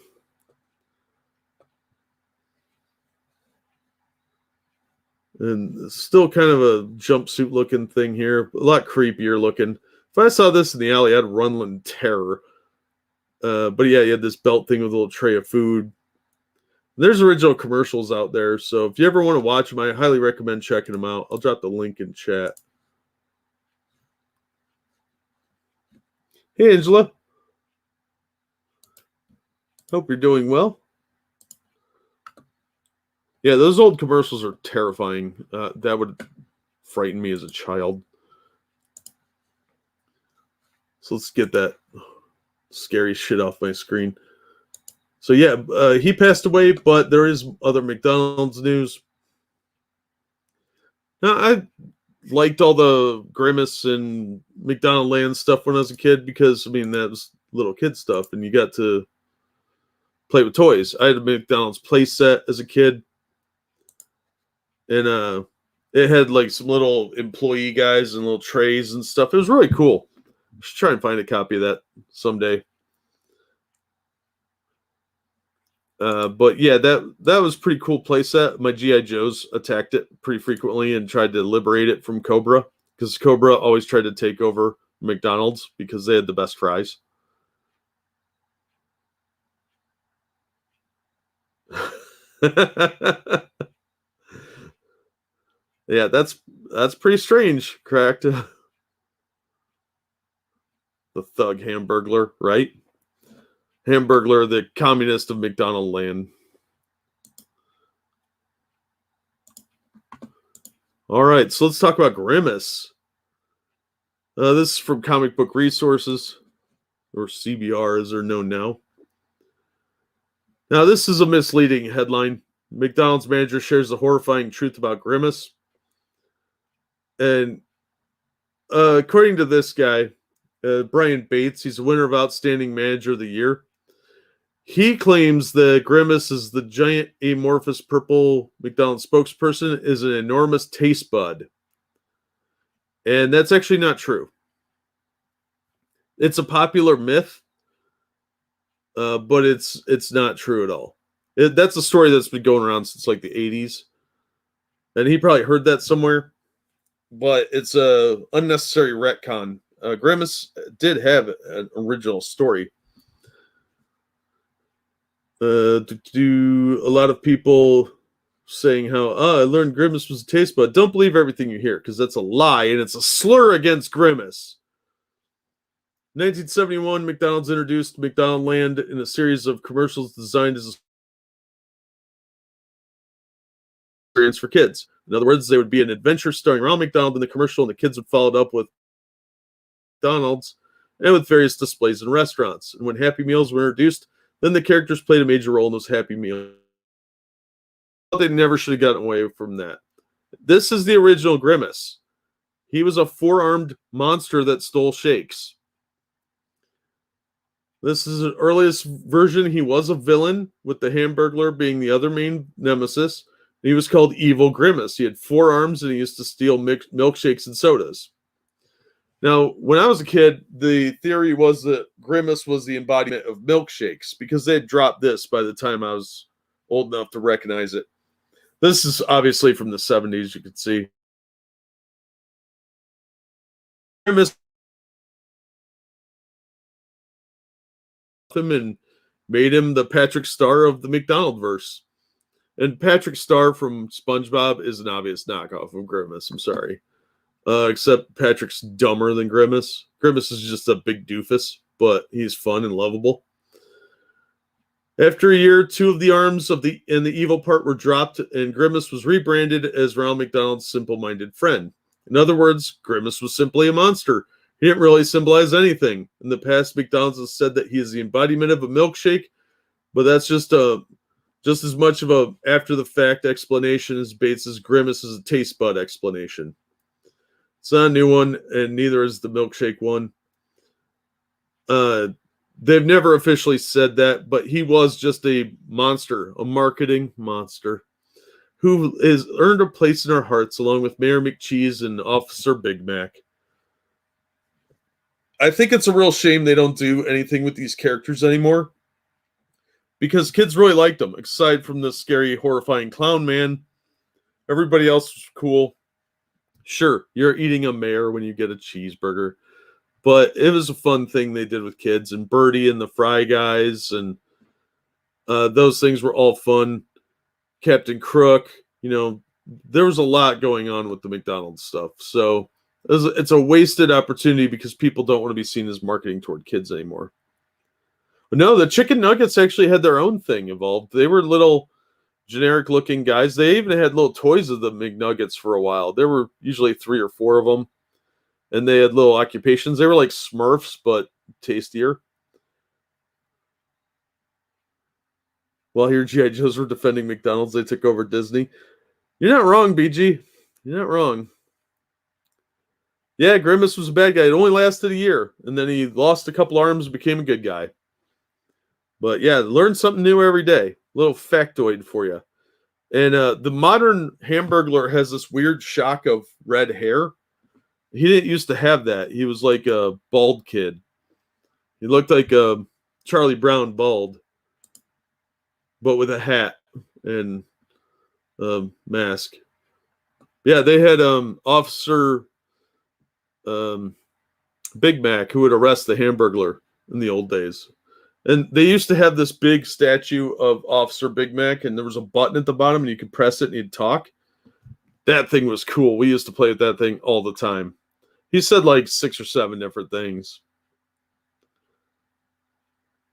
And still kind of a jumpsuit looking thing here. A lot creepier looking. If I saw this in the alley, I'd run in terror. But yeah, he had this belt thing with a little tray of food. There's original commercials out there. So if you ever want to watch them, I highly recommend checking them out. I'll drop the link in chat. Hey, Angela. Hope you're doing well. Yeah, those old commercials are terrifying. That would frighten me as a child. So let's get that scary shit off my screen. So yeah, he passed away, but there is other McDonald's news. Now, I liked all the Grimace and McDonald Land stuff when I was a kid because, I mean, that was little kid stuff, and you got to play with toys. I had a McDonald's play set as a kid, and it had like some little employee guys and little trays and stuff. It was really cool. I should try and find a copy of that someday. But yeah, that was pretty cool playset. My GI Joes attacked it pretty frequently and tried to liberate it from Cobra, because Cobra always tried to take over McDonald's because they had the best fries. Yeah, that's pretty strange, correct? The thug Hamburglar, right? Hamburglar, the communist of McDonald Land. All right, so let's talk about Grimace. This is from Comic Book Resources, or CBR as they're known now. Now, this is a misleading headline. McDonald's manager shares the horrifying truth about Grimace. And according to this guy, Brian Bates, he's the winner of Outstanding Manager of the Year. He claims that Grimace is the giant amorphous purple McDonald's spokesperson is an enormous taste bud. And that's actually not true. It's a popular myth, but it's not true at all. That's a story that's been going around since like the 80s. And he probably heard that somewhere. But it's a unnecessary retcon. Grimace did have an original story. To do a lot of people saying how I learned Grimace was a taste bud. Don't believe everything you hear, because that's a lie and it's a slur against Grimace. 1971, McDonald's introduced McDonald Land in a series of commercials designed as a experience for kids. In other words, there would be an adventure starring Ronald McDonald in the commercial, and the kids would follow it up with McDonald's and with various displays in restaurants. And when Happy Meals were introduced, then the characters played a major role in those Happy Meals. They never should have gotten away from that. This is the original Grimace. He was a four-armed monster that stole shakes. This is the earliest version. He was a villain, with the Hamburglar being the other main nemesis. He was called Evil Grimace. He had four arms, and he used to steal milkshakes and sodas. Now, when I was a kid, the theory was that Grimace was the embodiment of milkshakes, because they had dropped this by the time I was old enough to recognize it. This is obviously from the 70s, you can see. Grimace him and made him the Patrick Star of the McDonald verse. And Patrick Star from SpongeBob is an obvious knockoff of Grimace. I'm sorry. Except Patrick's dumber than Grimace. Grimace is just a big doofus, but he's fun and lovable. After a year, 2 of the arms of the evil part were dropped, and Grimace was rebranded as Ronald McDonald's simple-minded friend. In other words, Grimace was simply a monster. He didn't really symbolize anything. In the past, McDonald's has said that he is the embodiment of a milkshake, but that's just as much of a after-the-fact explanation as Bates's Grimace is a taste bud explanation. It's not a new one, and neither is the milkshake one. They've never officially said that, but he was just a monster, a marketing monster, who has earned a place in our hearts along with Mayor McCheese and Officer Big Mac. I think it's a real shame they don't do anything with these characters anymore, because kids really liked them. Aside from the scary, horrifying clown man, everybody else was cool. Sure, you're eating a mayor when you get a cheeseburger, but it was a fun thing they did with kids, and Birdie and the Fry Guys, and those things were all fun. Captain Crook, there was a lot going on with the McDonald's stuff. So it's a wasted opportunity because people don't want to be seen as marketing toward kids anymore. But no, the chicken nuggets actually had their own thing involved. They were little generic looking guys. They even had little toys of the McNuggets for a while. There were usually 3 or 4 of them. And they had little occupations. They were like Smurfs, but tastier. While here G.I. Joes were defending McDonald's, they took over Disney. You're not wrong, BG. You're not wrong. Yeah, Grimace was a bad guy. It only lasted a year. And then he lost a couple arms and became a good guy. But yeah, learn something new every day. Little factoid for you. And the modern Hamburglar has this weird shock of red hair. He didn't used to have that. He was like a bald kid. He looked like a Charlie Brown bald, but with a hat and mask. Yeah, they had Officer Big Mac who would arrest the Hamburglar in the old days. And they used to have this big statue of Officer Big Mac, and there was a button at the bottom, and you could press it and he'd talk. That thing was cool. We used to play with that thing all the time. He said like 6 or 7 different things.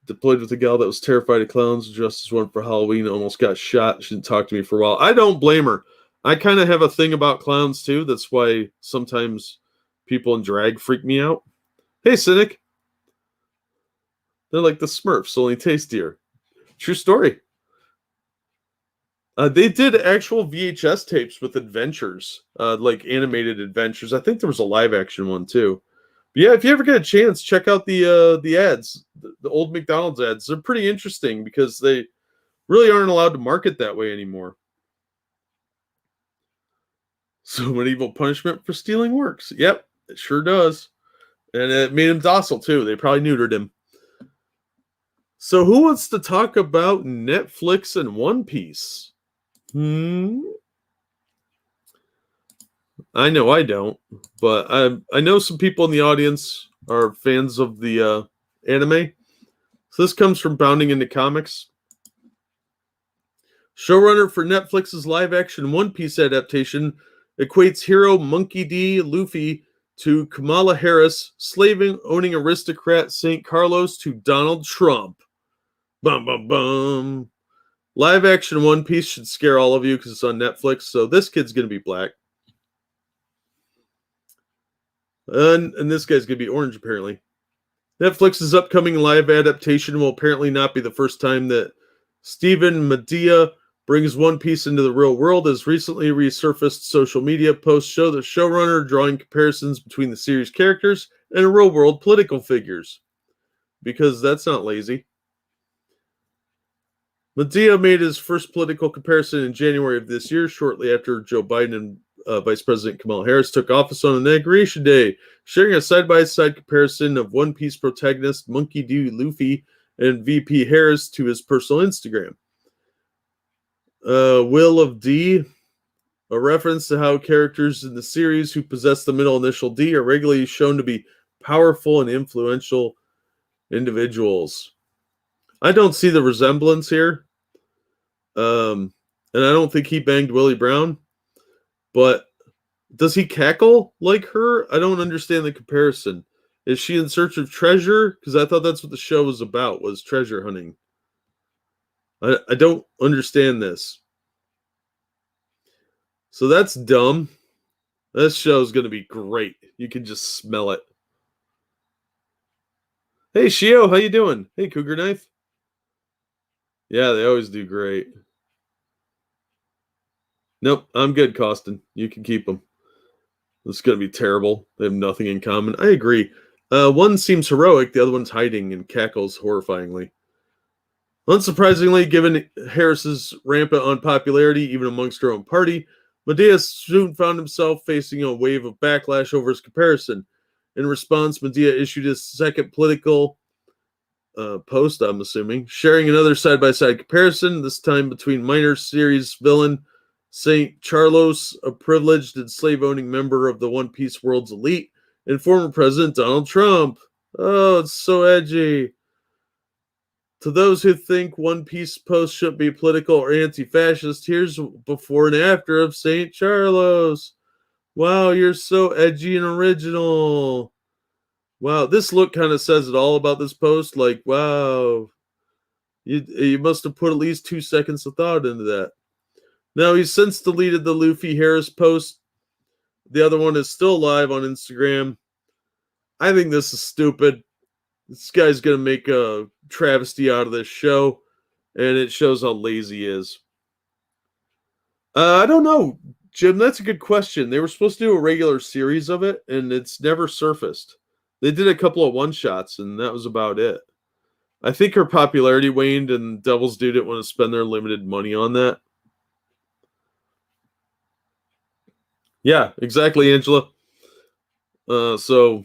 Deployed with a gal that was terrified of clowns, dressed as one for Halloween, almost got shot. She didn't talk to me for a while. I don't blame her. I kind of have a thing about clowns too. That's why sometimes people in drag freak me out. Hey, Cynic. They're like the Smurfs, only tastier. True story. They did actual VHS tapes with adventures, like animated adventures. I think there was a live action one too. But yeah, if you ever get a chance, check out the ads, the old McDonald's ads. They're pretty interesting because they really aren't allowed to market that way anymore. So medieval punishment for stealing works. Yep, it sure does. And it made him docile too. They probably neutered him. So who wants to talk about Netflix and One Piece? I know I don't, but I know some people in the audience are fans of the anime. So this comes from Bounding into Comics. Showrunner for Netflix's live-action One Piece adaptation equates hero Monkey D. Luffy to Kamala Harris, slave-owning aristocrat St. Carlos to Donald Trump. Bum, bum, bum. Live-action One Piece should scare all of you because it's on Netflix, so this kid's going to be black. And this guy's going to be orange, apparently. Netflix's upcoming live adaptation will apparently not be the first time that Stephen Medea brings One Piece into the real world, as recently resurfaced social media posts show the showrunner drawing comparisons between the series' characters and real-world political figures. Because that's not lazy. Medea made his first political comparison in January of this year, shortly after Joe Biden and Vice President Kamala Harris took office on Inauguration Day, sharing a side-by-side comparison of One Piece protagonist Monkey D. Luffy and VP Harris to his personal Instagram. Will of D a reference to how characters in the series who possess the middle initial D are regularly shown to be powerful and influential individuals. I don't see the resemblance here. And I don't think he banged Willie Brown. But does he cackle like her? I don't understand the comparison. Is she in search of treasure? Because I thought that's what the show was about, was treasure hunting. I don't understand this. So that's dumb. This show is going to be great. You can just smell it. Hey, Yeoh, how you doing? Hey, Cougar Knife. Yeah, they always do great. Nope, I'm good, Costin. You can keep them. This is going to be terrible. They have nothing in common. I agree. One seems heroic, the other one's hiding and cackles horrifyingly. Unsurprisingly, given Harris's rampant unpopularity, even amongst her own party, Medea soon found himself facing a wave of backlash over his comparison. In response, Medea issued his second political post, I'm assuming, sharing another side-by-side comparison, this time between minor series villain Saint Charlos, a privileged and slave-owning member of the One Piece world's elite, and former President Donald Trump. Oh, it's so edgy. To those who think One Piece posts should be political or anti-fascist, here's before and after of Saint Charlos. Wow, you're so edgy and original. Wow, this look kind of says it all about this post. Like, wow, you must have put at least 2 seconds of thought into that. Now, he's since deleted the Luffy Harris post. The other one is still live on Instagram. I think this is stupid. This guy's going to make a travesty out of this show, and it shows how lazy he is. I don't know, Jim. That's a good question. They were supposed to do a regular series of it, and it's never surfaced. They did a couple of one-shots, and that was about it. I think her popularity waned, and Devil's Due didn't want to spend their limited money on that. Yeah, exactly, Angela. So,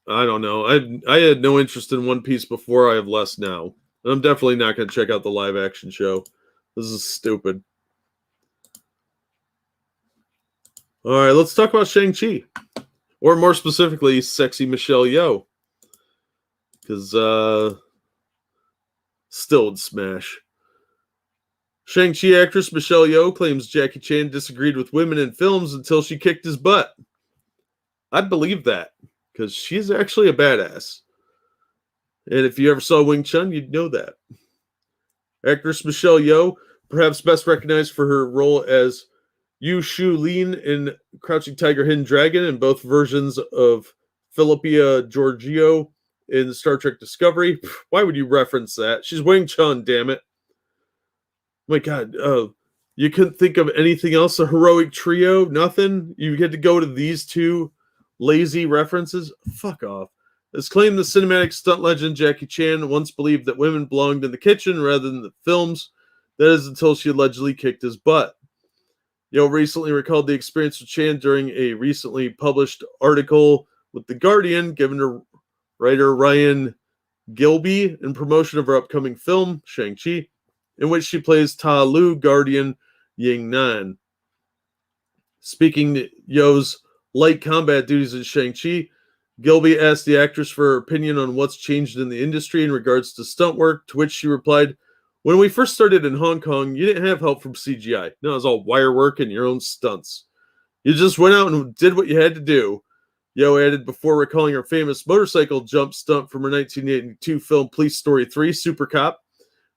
I don't know. I had no interest in One Piece before. I have less now. I'm definitely not going to check out the live-action show. This is stupid. All right, let's talk about Shang-Chi. Or more specifically, sexy Michelle Yeoh. Because, still would smash. Shang-Chi actress Michelle Yeoh claims Jackie Chan disagreed with women in films until she kicked his butt. I'd believe that, because she's actually a badass. And if you ever saw Wing Chun, you'd know that. Actress Michelle Yeoh, perhaps best recognized for her role as Yu Shu Lin in Crouching Tiger, Hidden Dragon, and both versions of Philippia Georgiou in Star Trek Discovery. Why would you reference that? She's Wing Chun, damn it. My God, you couldn't think of anything else? A heroic trio? Nothing? You had to go to these two lazy references? Fuck off. As claimed, the cinematic stunt legend Jackie Chan once believed that women belonged in the kitchen rather than the films. That is until she allegedly kicked his butt. Yeoh recently recalled the experience with Chan during a recently published article with The Guardian, given to writer Ryan Gilby in promotion of her upcoming film, Shang-Chi, in which she plays Ta Lu Guardian Ying Nan. Speaking to Yeoh's light combat duties in Shang-Chi, Gilby asked the actress for her opinion on what's changed in the industry in regards to stunt work, to which she replied, "When we first started in Hong Kong, you didn't have help from CGI. No, it was all wire work and your own stunts. You just went out and did what you had to do." Yeoh added before recalling her famous motorcycle jump stunt from her 1982 film Police Story 3, Super Cop,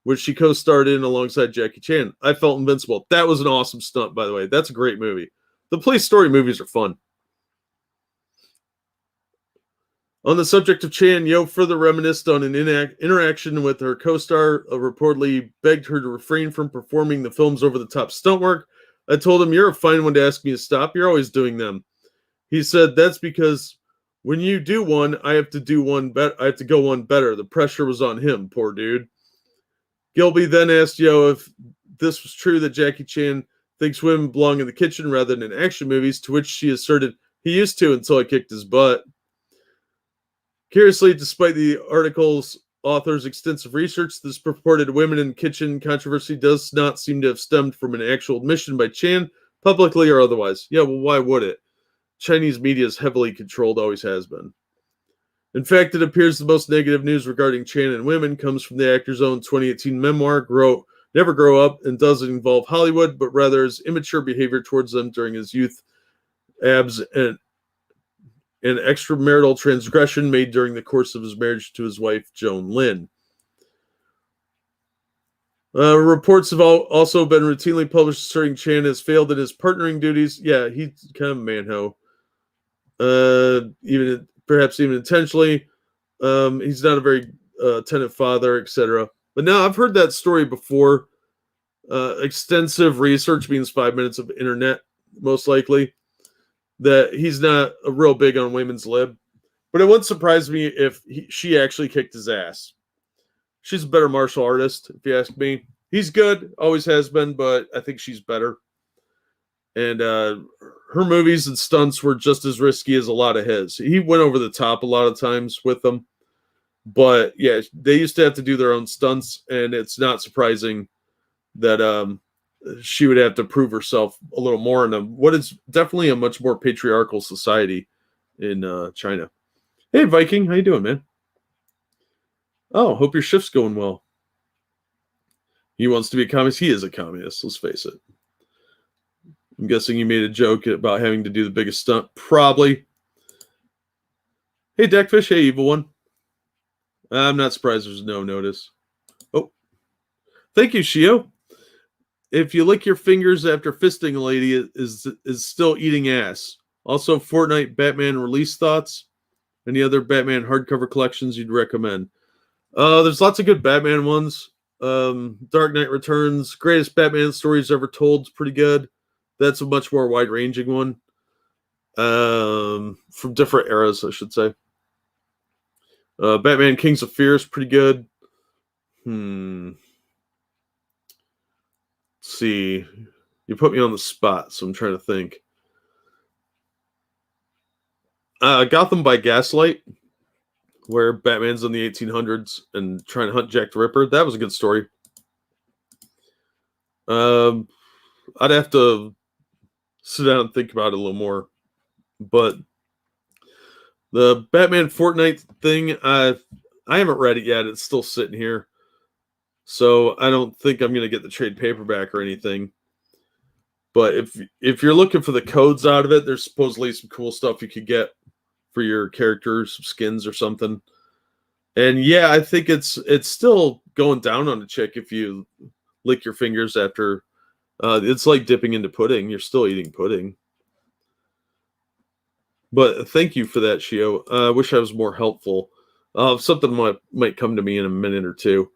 which she co-starred in alongside Jackie Chan. "I felt invincible." That was an awesome stunt, by the way. That's a great movie. The Police Story movies are fun. On the subject of Chan, Yeoh further reminisced on an interaction with her co-star, reportedly begged her to refrain from performing the film's over-the-top stunt work. "I told him, 'You're a fine one to ask me to stop. You're always doing them.' He said, 'That's because when you do one, I have to do one I have to go one better.' The pressure was on him, poor dude." Gilby then asked Yeoh if this was true that Jackie Chan thinks women belong in the kitchen rather than in action movies, to which she asserted, "He used to until I kicked his butt." Curiously, despite the article's author's extensive research, this purported women in kitchen controversy does not seem to have stemmed from an actual admission by Chan, publicly or otherwise. Yeah, well, why would it? Chinese media is heavily controlled, always has been. In fact, it appears the most negative news regarding Chan and women comes from the actor's own 2018 memoir, Never Grow Up, and doesn't involve Hollywood, but rather his immature behavior towards them during his youth, abs, and extramarital transgression made during the course of his marriage to his wife, Joan Lin. Reports have also been routinely published asserting Chan has failed in his partnering duties. Yeah, he's kind of a manho. Perhaps even intentionally. He's not a very attentive father, etc. But now I've heard that story before. Extensive research means 5 minutes of internet, most likely. That he's not a real big on women's lib. But it wouldn't surprise me if she actually kicked his ass. She's a better martial artist, if you ask me. He's good, always has been, but I think she's better. And her movies and stunts were just as risky as a lot of his. He went over the top a lot of times with them. But yeah, they used to have to do their own stunts, and it's not surprising that she would have to prove herself a little more in what is definitely a much more patriarchal society in China. Hey, Viking, how you doing, man? Oh, hope your shift's going well. He wants to be a communist. He is a communist, let's face it. I'm guessing you made a joke about having to do the biggest stunt. Probably. Hey, Deckfish. Hey, Evil One. I'm not surprised there's no notice. Oh. Thank you, Shio. If you lick your fingers after fisting a lady, is still eating ass. Also, Fortnite Batman release thoughts. Any other Batman hardcover collections you'd recommend? There's lots of good Batman ones. Dark Knight Returns, greatest Batman stories ever told, is pretty good. That's a much more wide-ranging one. From different eras, I should say. Batman Kings of Fear is pretty good. Let's see. You put me on the spot, so I'm trying to think. Gotham by Gaslight, where Batman's in the 1800s and trying to hunt Jack the Ripper. That was a good story. I'd have to sit down and think about it a little more. But the Batman Fortnite thing, I haven't read it yet. It's still sitting here. So I don't think I'm going to get the trade paperback or anything. But if you're looking for the codes out of it, there's supposedly some cool stuff you could get for your characters, some skins or something. And yeah, I think it's still going down on a chick if you lick your fingers after. It's like dipping into pudding. You're still eating pudding. But thank you for that, Shio. I wish I was more helpful. Something might come to me in a minute or two.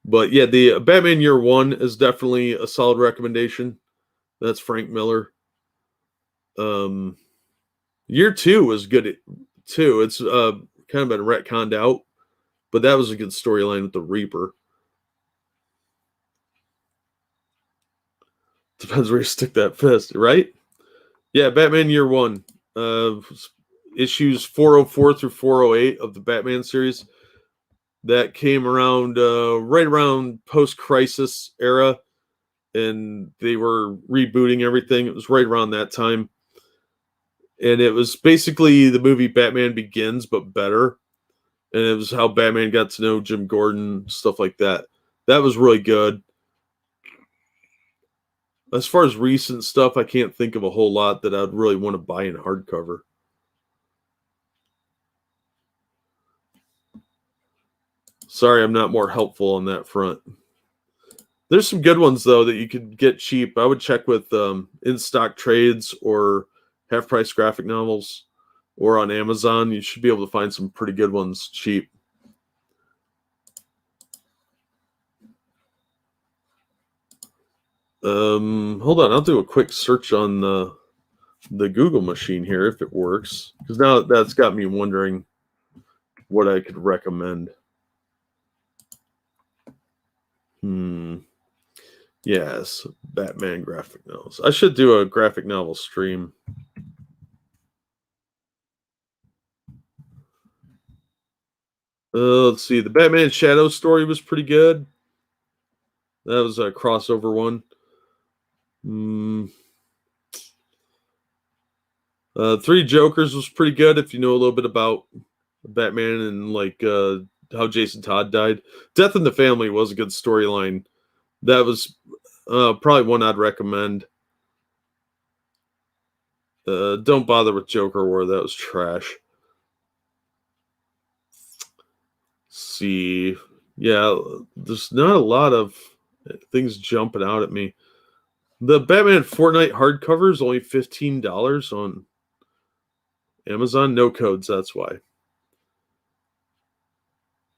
But yeah, the Batman Year One is definitely a solid recommendation. That's Frank Miller. Year Two was good too. It's kind of been retconned out, but that was a good storyline with the Reaper. Depends where you stick that fist, right? Yeah, Batman Year One. Issues 404 through 408 of the Batman series. That came around right around post-crisis era, and they were rebooting everything. It was right around that time. And it was basically the movie Batman Begins, but better. And it was how Batman got to know Jim Gordon, stuff like that. That was really good. As far as recent stuff, I can't think of a whole lot that I'd really want to buy in hardcover. Sorry, I'm not more helpful on that front. There's some good ones, though, that you could get cheap. I would check with in-stock trades or half-price graphic novels or on Amazon. You should be able to find some pretty good ones cheap. Hold on. I'll do a quick search on the Google machine here if it works. Because now that's got me wondering what I could recommend. Yes, Batman graphic novels. I should do a graphic novel stream. Let's see. The Batman Shadow story was pretty good. That was a crossover one. Three Jokers was pretty good if you know a little bit about Batman and like how Jason Todd died. Death in the Family was a good storyline. That was probably one I'd recommend. Don't bother with Joker War. That was trash. See, yeah, there's not a lot of things jumping out at me. The Batman Fortnite hardcover is only $15 on Amazon. No codes, that's why.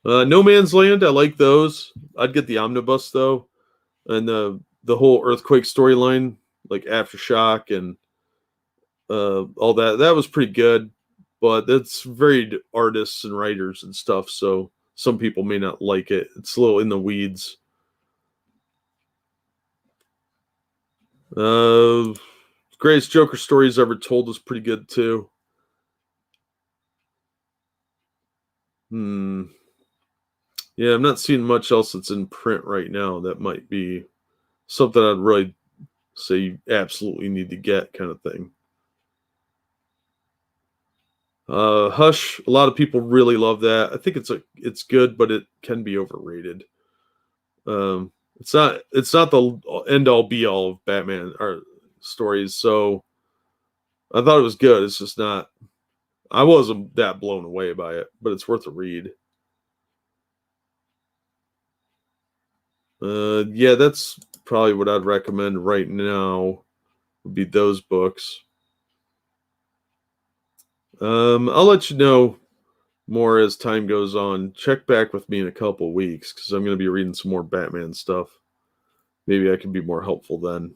No Man's Land, I like those. I'd get the omnibus though, and the whole Earthquake storyline, like Aftershock and all that. That was pretty good, but that's varied artists and writers and stuff, so some people may not like it. It's a little in the weeds. Greatest Joker stories ever told is pretty good too. Yeah, I'm not seeing much else that's in print right now. That might be something I'd really say you absolutely need to get, kind of thing. Hush, a lot of people really love that. I think it's good, but it can be overrated. It's not the end all be all of Batman or stories, so I thought it was good. It's just not. I wasn't that blown away by it, but it's worth a read. Yeah, that's probably what I'd recommend right now. Would be those books. I'll let you know more as time goes on. Check back with me in a couple weeks because I'm going to be reading some more Batman stuff. Maybe I can be more helpful then.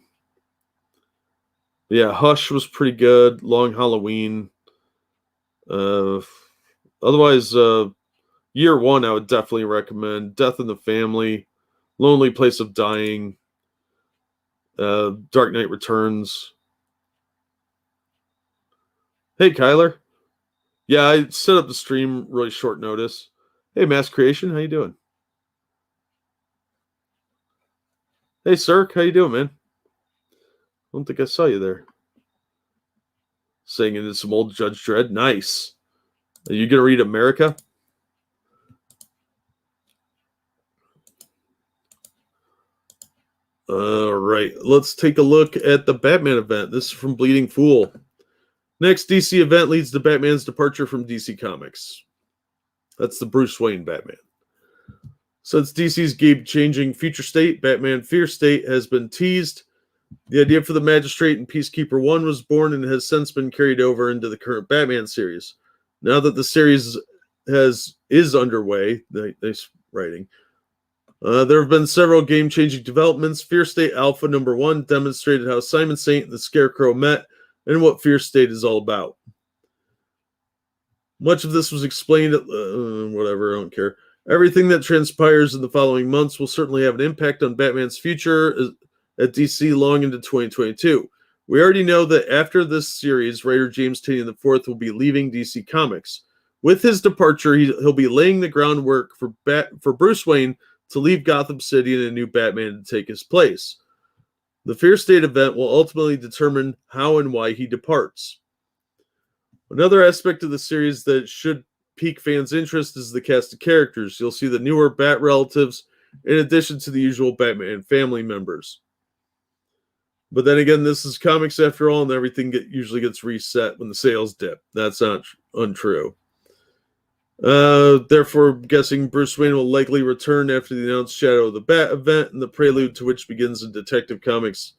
Yeah, Hush was pretty good. Long Halloween. Otherwise, Year One I would definitely recommend. Death in the Family, Lonely Place of Dying, Dark Knight Returns. Hey, Kyler. Yeah, I set up the stream really short notice. Hey, Mass Creation, how you doing? Hey, Cirque, how you doing, man? I don't think I saw you there. Saying into some old Judge Dredd. Nice. Are you going to read America? All right, let's take a look at the Batman event. This is from Bleeding Fool. Next DC event leads to Batman's departure from DC Comics. That's the Bruce Wayne Batman. Since DC's game-changing future state, Batman Fear State, has been teased, the idea for the Magistrate and Peacekeeper 1 was born and has since been carried over into the current Batman series. Now that the series is underway, nice writing, there have been several game-changing developments. Fear State Alpha number 1 demonstrated how Simon Saint and the Scarecrow met and what Fear State is all about. Much of this was explained at whatever, I don't care. Everything that transpires in the following months will certainly have an impact on Batman's future at DC long into 2022. We already know that after this series, writer James Tynion IV will be leaving DC Comics. With his departure, he'll be laying the groundwork for Bruce Wayne to leave Gotham City and a new Batman to take his place. The Fear State event will ultimately determine how and why he departs. Another aspect of the series that should pique fans' interest is the cast of characters. You'll see the newer Bat relatives in addition to the usual Batman family members. But then again, this is comics after all, and everything usually gets reset when the sales dip. That's not untrue. Therefore, guessing Bruce Wayne will likely return after the announced Shadow of the Bat event, and the prelude to which begins in Detective Comics.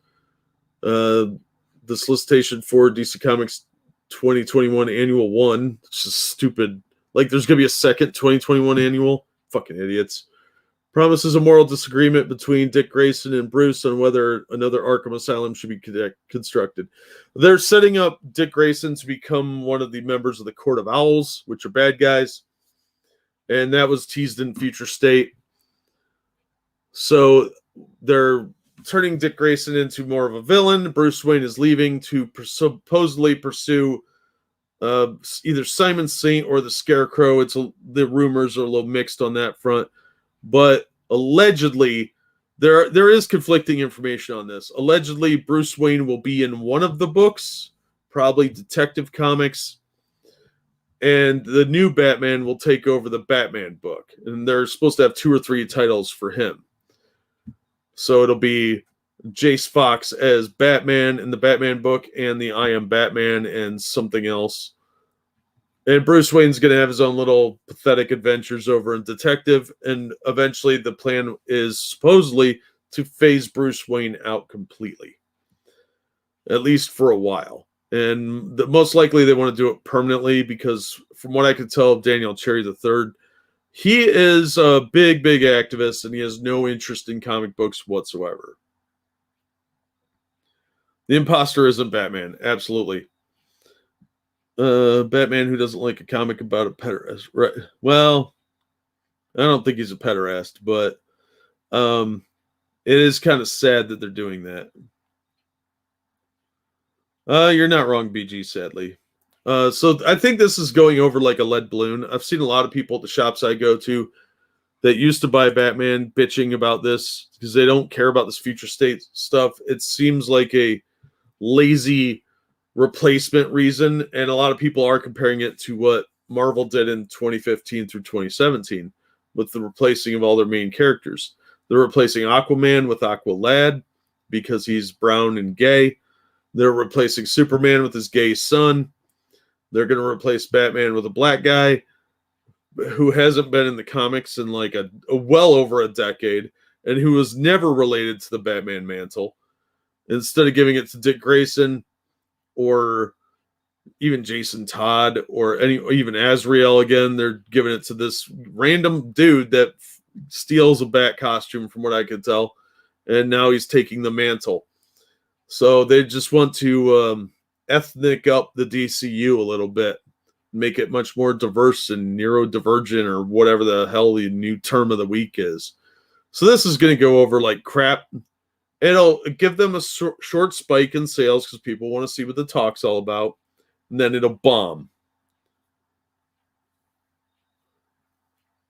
The solicitation for DC Comics 2021 Annual 1, which is stupid. Like, there's going to be a second 2021 Annual? Fucking idiots. Promises a moral disagreement between Dick Grayson and Bruce on whether another Arkham Asylum should be constructed. They're setting up Dick Grayson to become one of the members of the Court of Owls, which are bad guys. And that was teased in Future State. So they're turning Dick Grayson into more of a villain. Bruce Wayne is leaving to supposedly pursue either Simon Saint or the Scarecrow. The rumors are a little mixed on that front. But allegedly, There is conflicting information on this. Allegedly, Bruce Wayne will be in one of the books, probably Detective Comics, and the new Batman will take over the Batman book. And they're supposed to have 2 or 3 titles for him. So it'll be Jace Fox as Batman in the Batman book, and the I Am Batman and something else. And Bruce Wayne's going to have his own little pathetic adventures over in Detective, and eventually the plan is supposedly to phase Bruce Wayne out completely, at least for a while. And most likely they want to do it permanently because from what I could tell of Daniel Cherry III, he is a big, big activist and he has no interest in comic books whatsoever. The imposter isn't Batman, absolutely. Batman who doesn't like a comic about a pederast. Right. Well, I don't think he's a pederast, but it is kind of sad that they're doing that. You're not wrong, BG, sadly. So I think this is going over like a lead balloon. I've seen a lot of people at the shops I go to that used to buy Batman bitching about this because they don't care about this future state stuff. It seems like a lazy replacement reason, and a lot of people are comparing it to what Marvel did in 2015 through 2017 with the replacing of all their main characters. They're replacing Aquaman with Aqualad because he's brown and gay. They're replacing Superman with his gay son. They're going to replace Batman with a black guy who hasn't been in the comics in like a well over a decade and who was never related to the Batman mantle. Instead of giving it to Dick Grayson or even Jason Todd or even Azrael again, they're giving it to this random dude that steals a bat costume from what I could tell, and now he's taking the mantle. So they just want to ethnic up the DCU a little bit, make it much more diverse and neurodivergent or whatever the hell the new term of the week is. So this is going to go over like crap. It'll give them a short spike in sales because people want to see what the talk's all about, and then it'll bomb.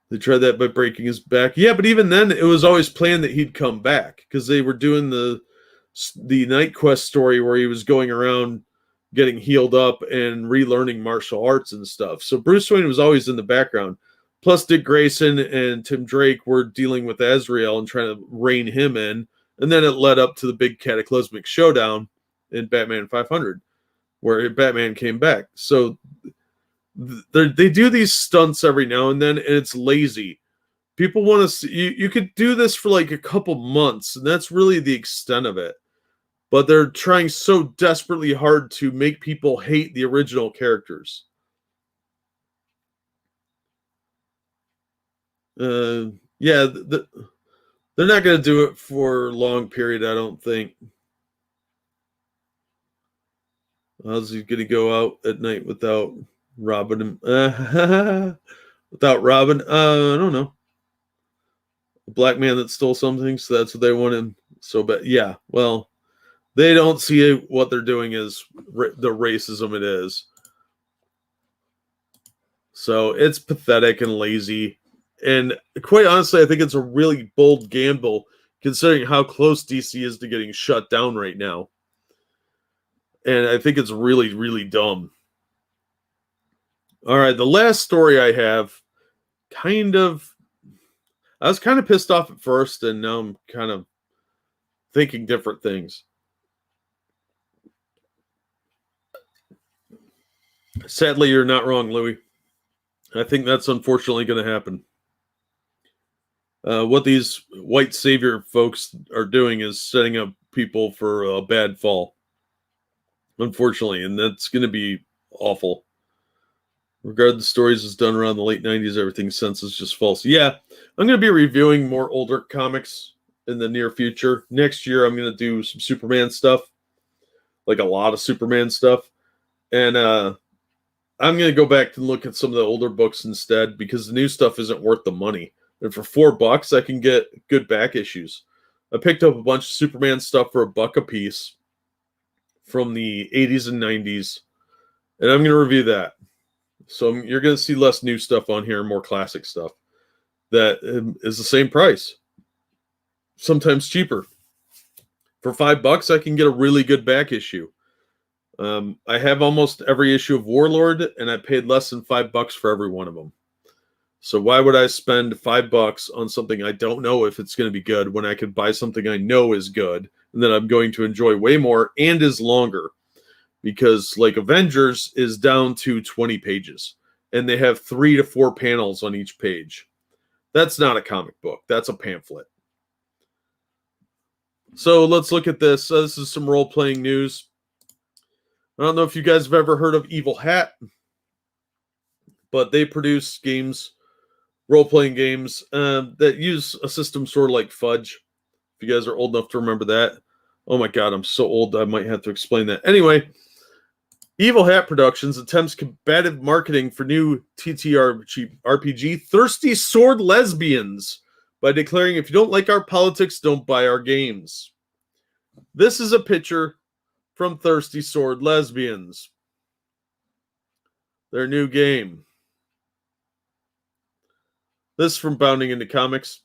They tried that by breaking his back. Yeah, but even then, it was always planned that he'd come back because they were doing the Night Quest story where he was going around getting healed up and relearning martial arts and stuff. So Bruce Wayne was always in the background. Plus, Dick Grayson and Tim Drake were dealing with Azrael and trying to rein him in. And then it led up to the big cataclysmic showdown in Batman 500, where Batman came back. So they do these stunts every now and then, and it's lazy. People want to see you could do this for like a couple months, and that's really the extent of it. But they're trying so desperately hard to make people hate the original characters. Yeah, they're not going to do it for a long period, I don't think. How's he going to go out at night without Robin? Without Robin? I don't know. A black man that stole something, so that's what they want him so bad. Yeah, well, they don't see what they're doing as the racism it is. So it's pathetic and lazy. And quite honestly, I think it's a really bold gamble considering how close DC is to getting shut down right now. And I think it's really, really dumb. All right, the last story I have, I was kind of pissed off at first, and now I'm kind of thinking different things. Sadly, you're not wrong, Louis. I think that's unfortunately going to happen. What these white savior folks are doing is setting up people for a bad fall, unfortunately, and that's going to be awful. Regard the stories is done around the late 90s, everything since is just false. Yeah, I'm going to be reviewing more older comics in the near future. Next year, I'm going to do some Superman stuff, like a lot of Superman stuff. And I'm going to go back and look at some of the older books instead because the new stuff isn't worth the money. And for $4, I can get good back issues. I picked up a bunch of Superman stuff for $1 a piece from the 80s and 90s, and I'm going to review that. So you're going to see less new stuff on here, more classic stuff that is the same price. sometimes cheaper. For $5, I can get a really good back issue. I have almost every issue of Warlord, and I paid less than $5 for every one of them. So why would I spend $5 on something I don't know if it's going to be good when I could buy something I know is good and that I'm going to enjoy way more and is longer? Because like Avengers is down to 20 pages, and they have 3 to 4 panels on each page. That's not a comic book. That's a pamphlet. So let's look at this. This is some role-playing news. I don't know if you guys have ever heard of Evil Hat, but they produce games, role-playing games that use a system sort of like Fudge. If you guys are old enough to remember that. Oh my god, I'm so old I might have to explain that. Anyway, Evil Hat Productions attempts combative marketing for new TTRPG Thirsty Sword Lesbians by declaring, if you don't like our politics, don't buy our games. This is a picture from Thirsty Sword Lesbians. Their new game. This is from Bounding into Comics.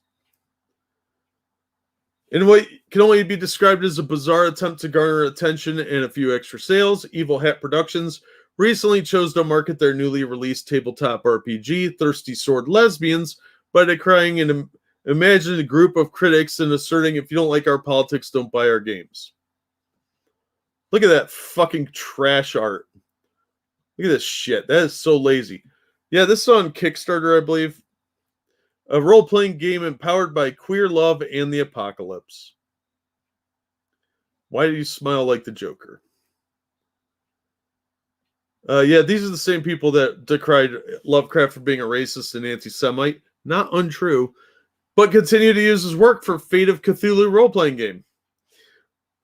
In what can only be described as a bizarre attempt to garner attention and a few extra sales, Evil Hat Productions recently chose to market their newly released tabletop RPG, Thirsty Sword Lesbians, by decrying an imagined group of critics and asserting, if you don't like our politics, don't buy our games. Look at that fucking trash art. Look at this shit. That is so lazy. Yeah, this is on Kickstarter, I believe. A role-playing game empowered by queer love and the apocalypse. Why do you smile like the Joker? Yeah, these are the same people that decried Lovecraft for being a racist and anti-Semite. Not untrue. But continue to use his work for Fate of Cthulhu role-playing game.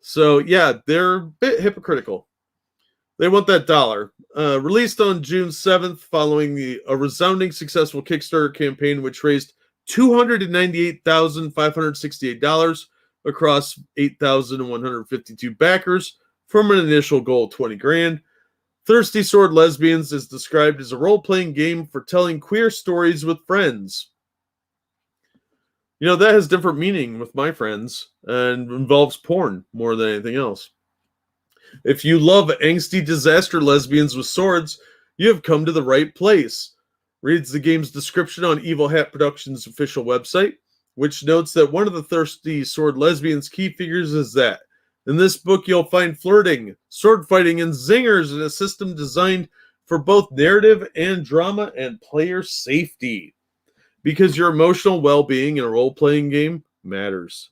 So, yeah, they're a bit hypocritical. They want that dollar. Released on June 7th, following a resounding successful Kickstarter campaign, which raised $298,568 across 8,152 backers from an initial goal of 20 grand. Thirsty Sword Lesbians is described as a role-playing game for telling queer stories with friends. You know, that has different meaning with my friends and involves porn more than anything else. If you love angsty disaster lesbians with swords, you have come to the right place. Reads the game's description on Evil Hat Productions' official website, which notes that one of the Thirsty Sword Lesbians' key figures is that in this book you'll find flirting, sword fighting, and zingers in a system designed for both narrative and drama and player safety. Because your emotional well-being in a role-playing game matters.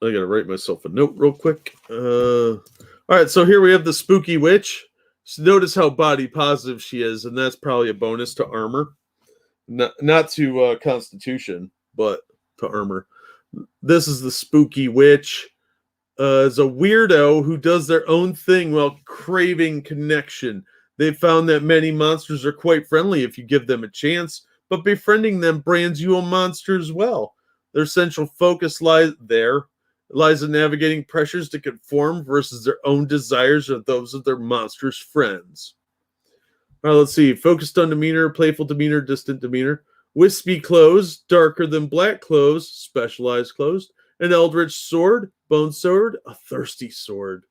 I gotta write myself a note real quick. All right, so here we have the spooky witch. So notice how body positive she is, and that's probably a bonus to armor. Not to constitution, but to armor. This is the spooky witch. Is a weirdo who does their own thing while craving connection. They found that many monsters are quite friendly if you give them a chance, but befriending them brands you a monster as well. Their central focus lies in navigating pressures to conform versus their own desires or those of their monstrous friends. All right, let's see. Focused on demeanor, playful demeanor, distant demeanor. Wispy clothes, darker than black clothes, specialized clothes. An eldritch sword, bone sword, a thirsty sword.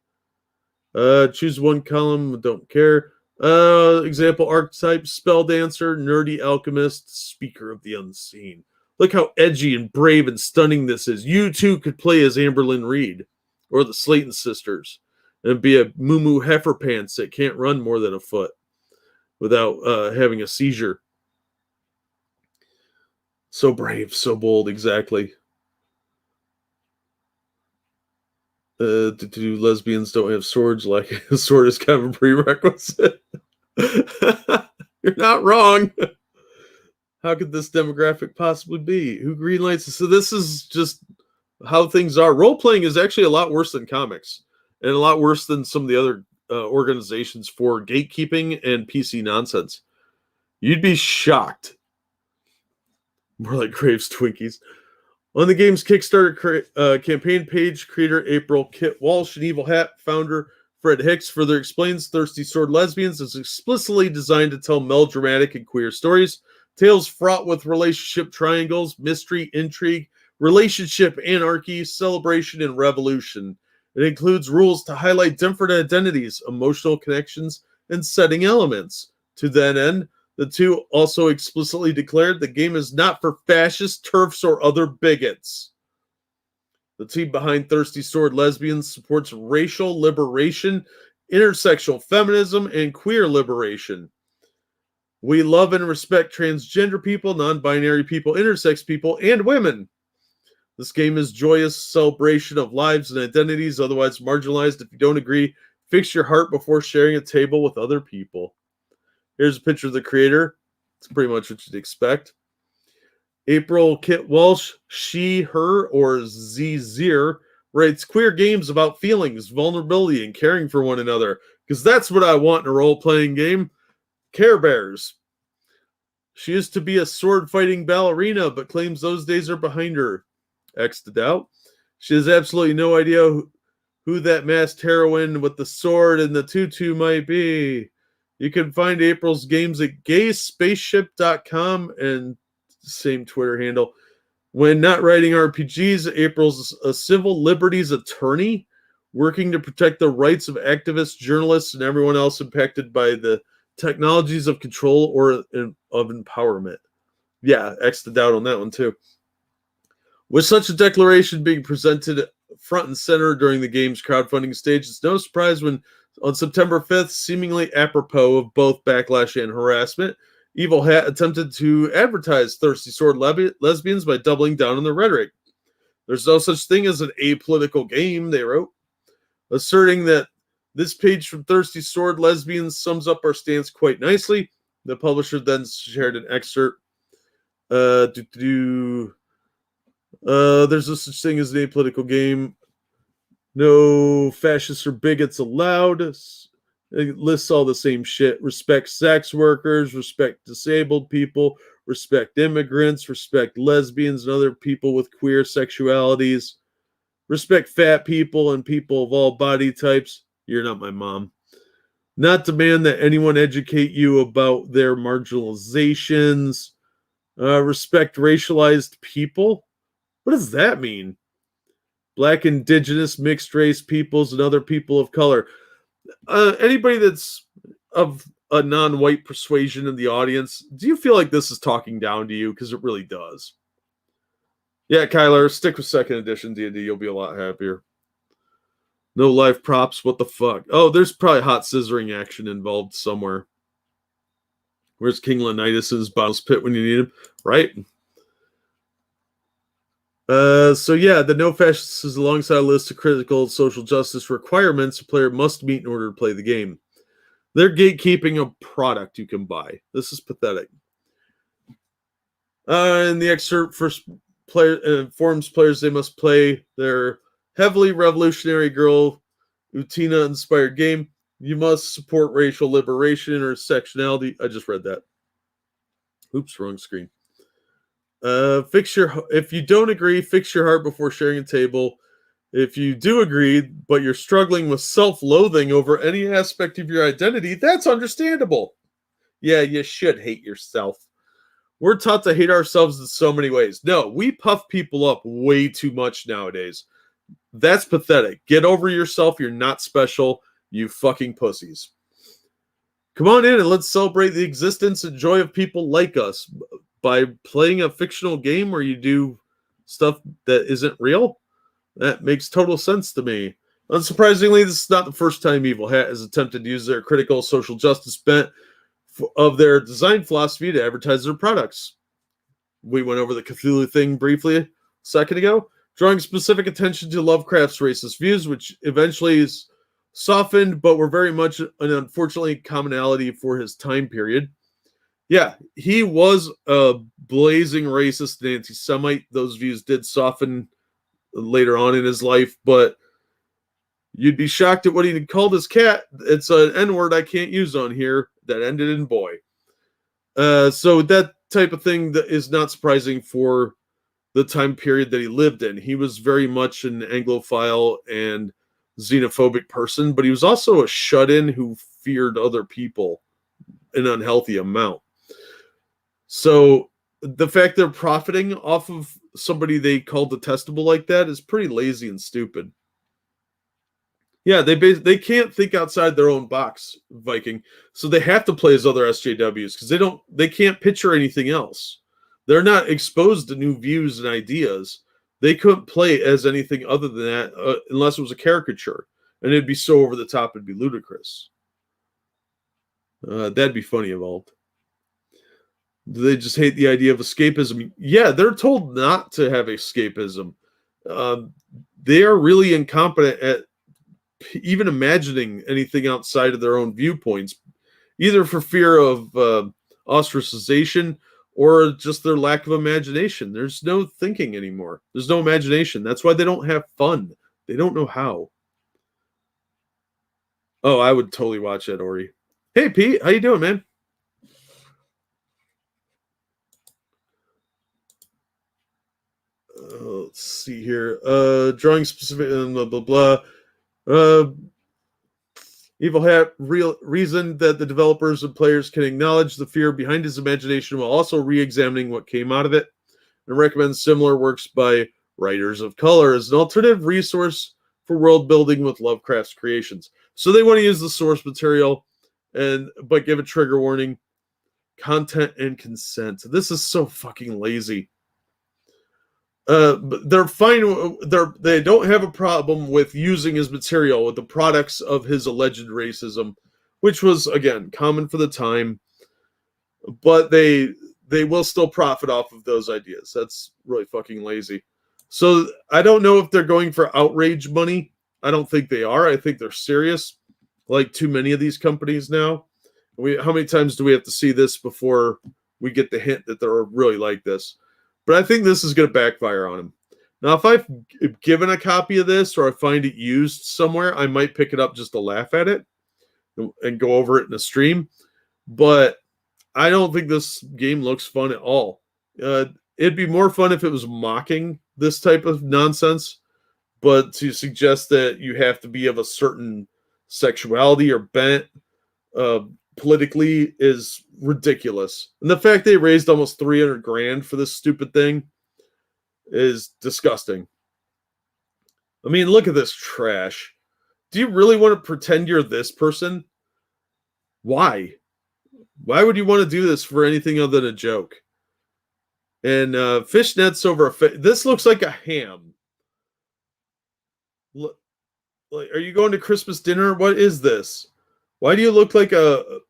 Choose one column, don't care. Example archetype, spell dancer, nerdy alchemist, speaker of the unseen. Look how edgy and brave and stunning this is. You too could play as Amberlynn Reed or the Slayton sisters and be a moo heifer pants that can't run more than a foot without having a seizure. So brave, so bold, exactly. Do lesbians don't have swords? Like a sword is kind of a prerequisite. You're not wrong. How could this demographic possibly be? Who greenlights? So this is just how things are. Role-playing is actually a lot worse than comics and a lot worse than some of the other organizations for gatekeeping and PC nonsense. You'd be shocked. More like Graves Twinkies. On the game's Kickstarter campaign page, creator April Kit Walsh and Evil Hat founder Fred Hicks further explains Thirsty Sword Lesbians is explicitly designed to tell melodramatic and queer stories, Tales fraught with relationship triangles, mystery, intrigue, relationship anarchy, celebration, and revolution. It includes rules to highlight different identities, emotional connections, and setting elements. To that end, the two also explicitly declared the game is not for fascists, turfs, or other bigots. The team behind Thirsty Sword Lesbians supports racial liberation, intersectional feminism, and queer liberation. We love and respect transgender people, non-binary people, intersex people, and women. This game is joyous celebration of lives and identities otherwise marginalized. If you don't agree, fix your heart before sharing a table with other people. Here's a picture of the creator. It's pretty much what you'd expect. April Kit Walsh, she, her, or Zir writes queer games about feelings, vulnerability, and caring for one another. Because that's what I want in a role-playing game. Care Bears. She used to be a sword-fighting ballerina, but claims those days are behind her. X to doubt. She has absolutely no idea who that masked heroine with the sword and the tutu might be. You can find April's games at gayspaceship.com and same Twitter handle. When not writing RPGs, April's a civil liberties attorney working to protect the rights of activists, journalists, and everyone else impacted by the technologies of control or of empowerment. Yeah, X to doubt on that one too. With such a declaration being presented front and center during the game's crowdfunding stage, it's no surprise when on September 5th, seemingly apropos of both backlash and harassment, Evil Hat attempted to advertise Thirsty Sword Lesbians by doubling down on the rhetoric. There's no such thing as an apolitical game, they wrote, asserting that this page from Thirsty Sword Lesbians sums up our stance quite nicely. The publisher then shared an excerpt. There's no such thing as an apolitical game. No fascists or bigots allowed. It lists all the same shit. Respect sex workers, respect disabled people, respect immigrants, respect lesbians and other people with queer sexualities, respect fat people and people of all body types. You're not my mom. Not demand that anyone educate you about their marginalizations. Respect racialized people. What does that mean? Black, indigenous, mixed race peoples, and other people of color. Anybody that's of a non-white persuasion in the audience, do you feel like this is talking down to you? Because it really does. Yeah, Kyler, stick with second edition D&D. You'll be a lot happier. No live props. What the fuck? Oh, there's probably hot scissoring action involved somewhere. Where's King Leonidas' bottomless pit when you need him? Right? So yeah, the no fascists is alongside a list of critical social justice requirements a player must meet in order to play the game. They're gatekeeping a product you can buy. This is pathetic. In the excerpt, first player informs players they must play their heavily revolutionary girl Utina-inspired game. You must support racial liberation or intersectionality. I just read that. Oops, wrong screen. If you don't agree, fix your heart before sharing a table. If you do agree, but you're struggling with self-loathing over any aspect of your identity, that's understandable. Yeah, you should hate yourself. We're taught to hate ourselves in so many ways. No, we puff people up way too much nowadays. That's pathetic. Get over yourself. You're not special, you fucking pussies. Come on in and let's celebrate the existence and joy of people like us by playing a fictional game where you do stuff that isn't real. That makes total sense to me. Unsurprisingly, this is not the first time Evil Hat has attempted to use their critical social justice bent of their design philosophy to advertise their products. We went over the Cthulhu thing briefly a second ago, drawing specific attention to Lovecraft's racist views, which eventually is softened, but were very much an unfortunately commonality for his time period. Yeah, he was a blazing racist and anti-Semite. Those views did soften later on in his life, but you'd be shocked at what he called his cat. It's an N-word I can't use on here that ended in boy. So that type of thing that is not surprising for the time period that he lived in. He was very much an Anglophile and xenophobic person, but he was also a shut-in who feared other people an unhealthy amount. So the fact they're profiting off of somebody they called detestable like that is pretty lazy and stupid. Yeah, they can't think outside their own box, Viking. So they have to play as other SJWs because they can't picture anything else. They're not exposed to new views and ideas. They couldn't play as anything other than that unless it was a caricature, and it'd be so over the top, it'd be ludicrous. That'd be funny evolved. Do they just hate the idea of escapism? Yeah, they're told not to have escapism. They are really incompetent at even imagining anything outside of their own viewpoints, either for fear of ostracization or just their lack of imagination. There's no thinking anymore. There's no imagination. That's why they don't have fun. They don't know how. Oh, I would totally watch that, Ori. Hey, Pete, how you doing, man? Let's see here. Drawing specific, blah, blah, blah. Evil Hat reasoned that the developers and players can acknowledge the fear behind his imagination while also re-examining what came out of it, and recommends similar works by writers of color as an alternative resource for world building with Lovecraft's creations. So they want to use the source material, but give a trigger warning, content and consent. This is so fucking lazy. They're fine. They don't have a problem with using his material with the products of his alleged racism, which was again common for the time. But they will still profit off of those ideas. That's really fucking lazy. So I don't know if they're going for outrage money. I don't think they are. I think they're serious, like too many of these companies now. How many times do we have to see this before we get the hint that they're really like this? But I think this is going to backfire on him. Now, if I've given a copy of this or I find it used somewhere, I might pick it up just to laugh at it and go over it in a stream. But I don't think this game looks fun at all. It'd be more fun if it was mocking this type of nonsense. But to suggest that you have to be of a certain sexuality or bent politically is ridiculous. And the fact they raised almost 300 grand for this stupid thing is disgusting. I mean, look at this trash. Do you really want to pretend you're this person? Why? Why would you want to do this for anything other than a joke? And fishnets over this looks like a ham. Look, like, are you going to Christmas dinner? What is this? Why do you look like a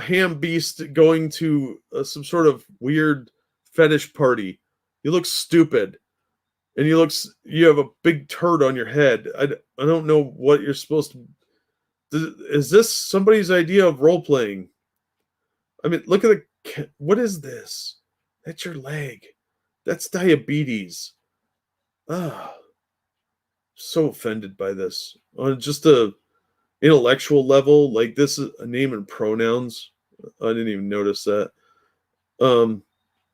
ham beast going to some sort of weird fetish party? You look stupid, and you have a big turd on your head. I don't know what you're supposed to. Is this somebody's idea of role playing? I mean, look at what is this? That's your leg. That's diabetes. Ah, so offended by this on just a intellectual level. Like, this is a name and pronouns. I didn't even notice that.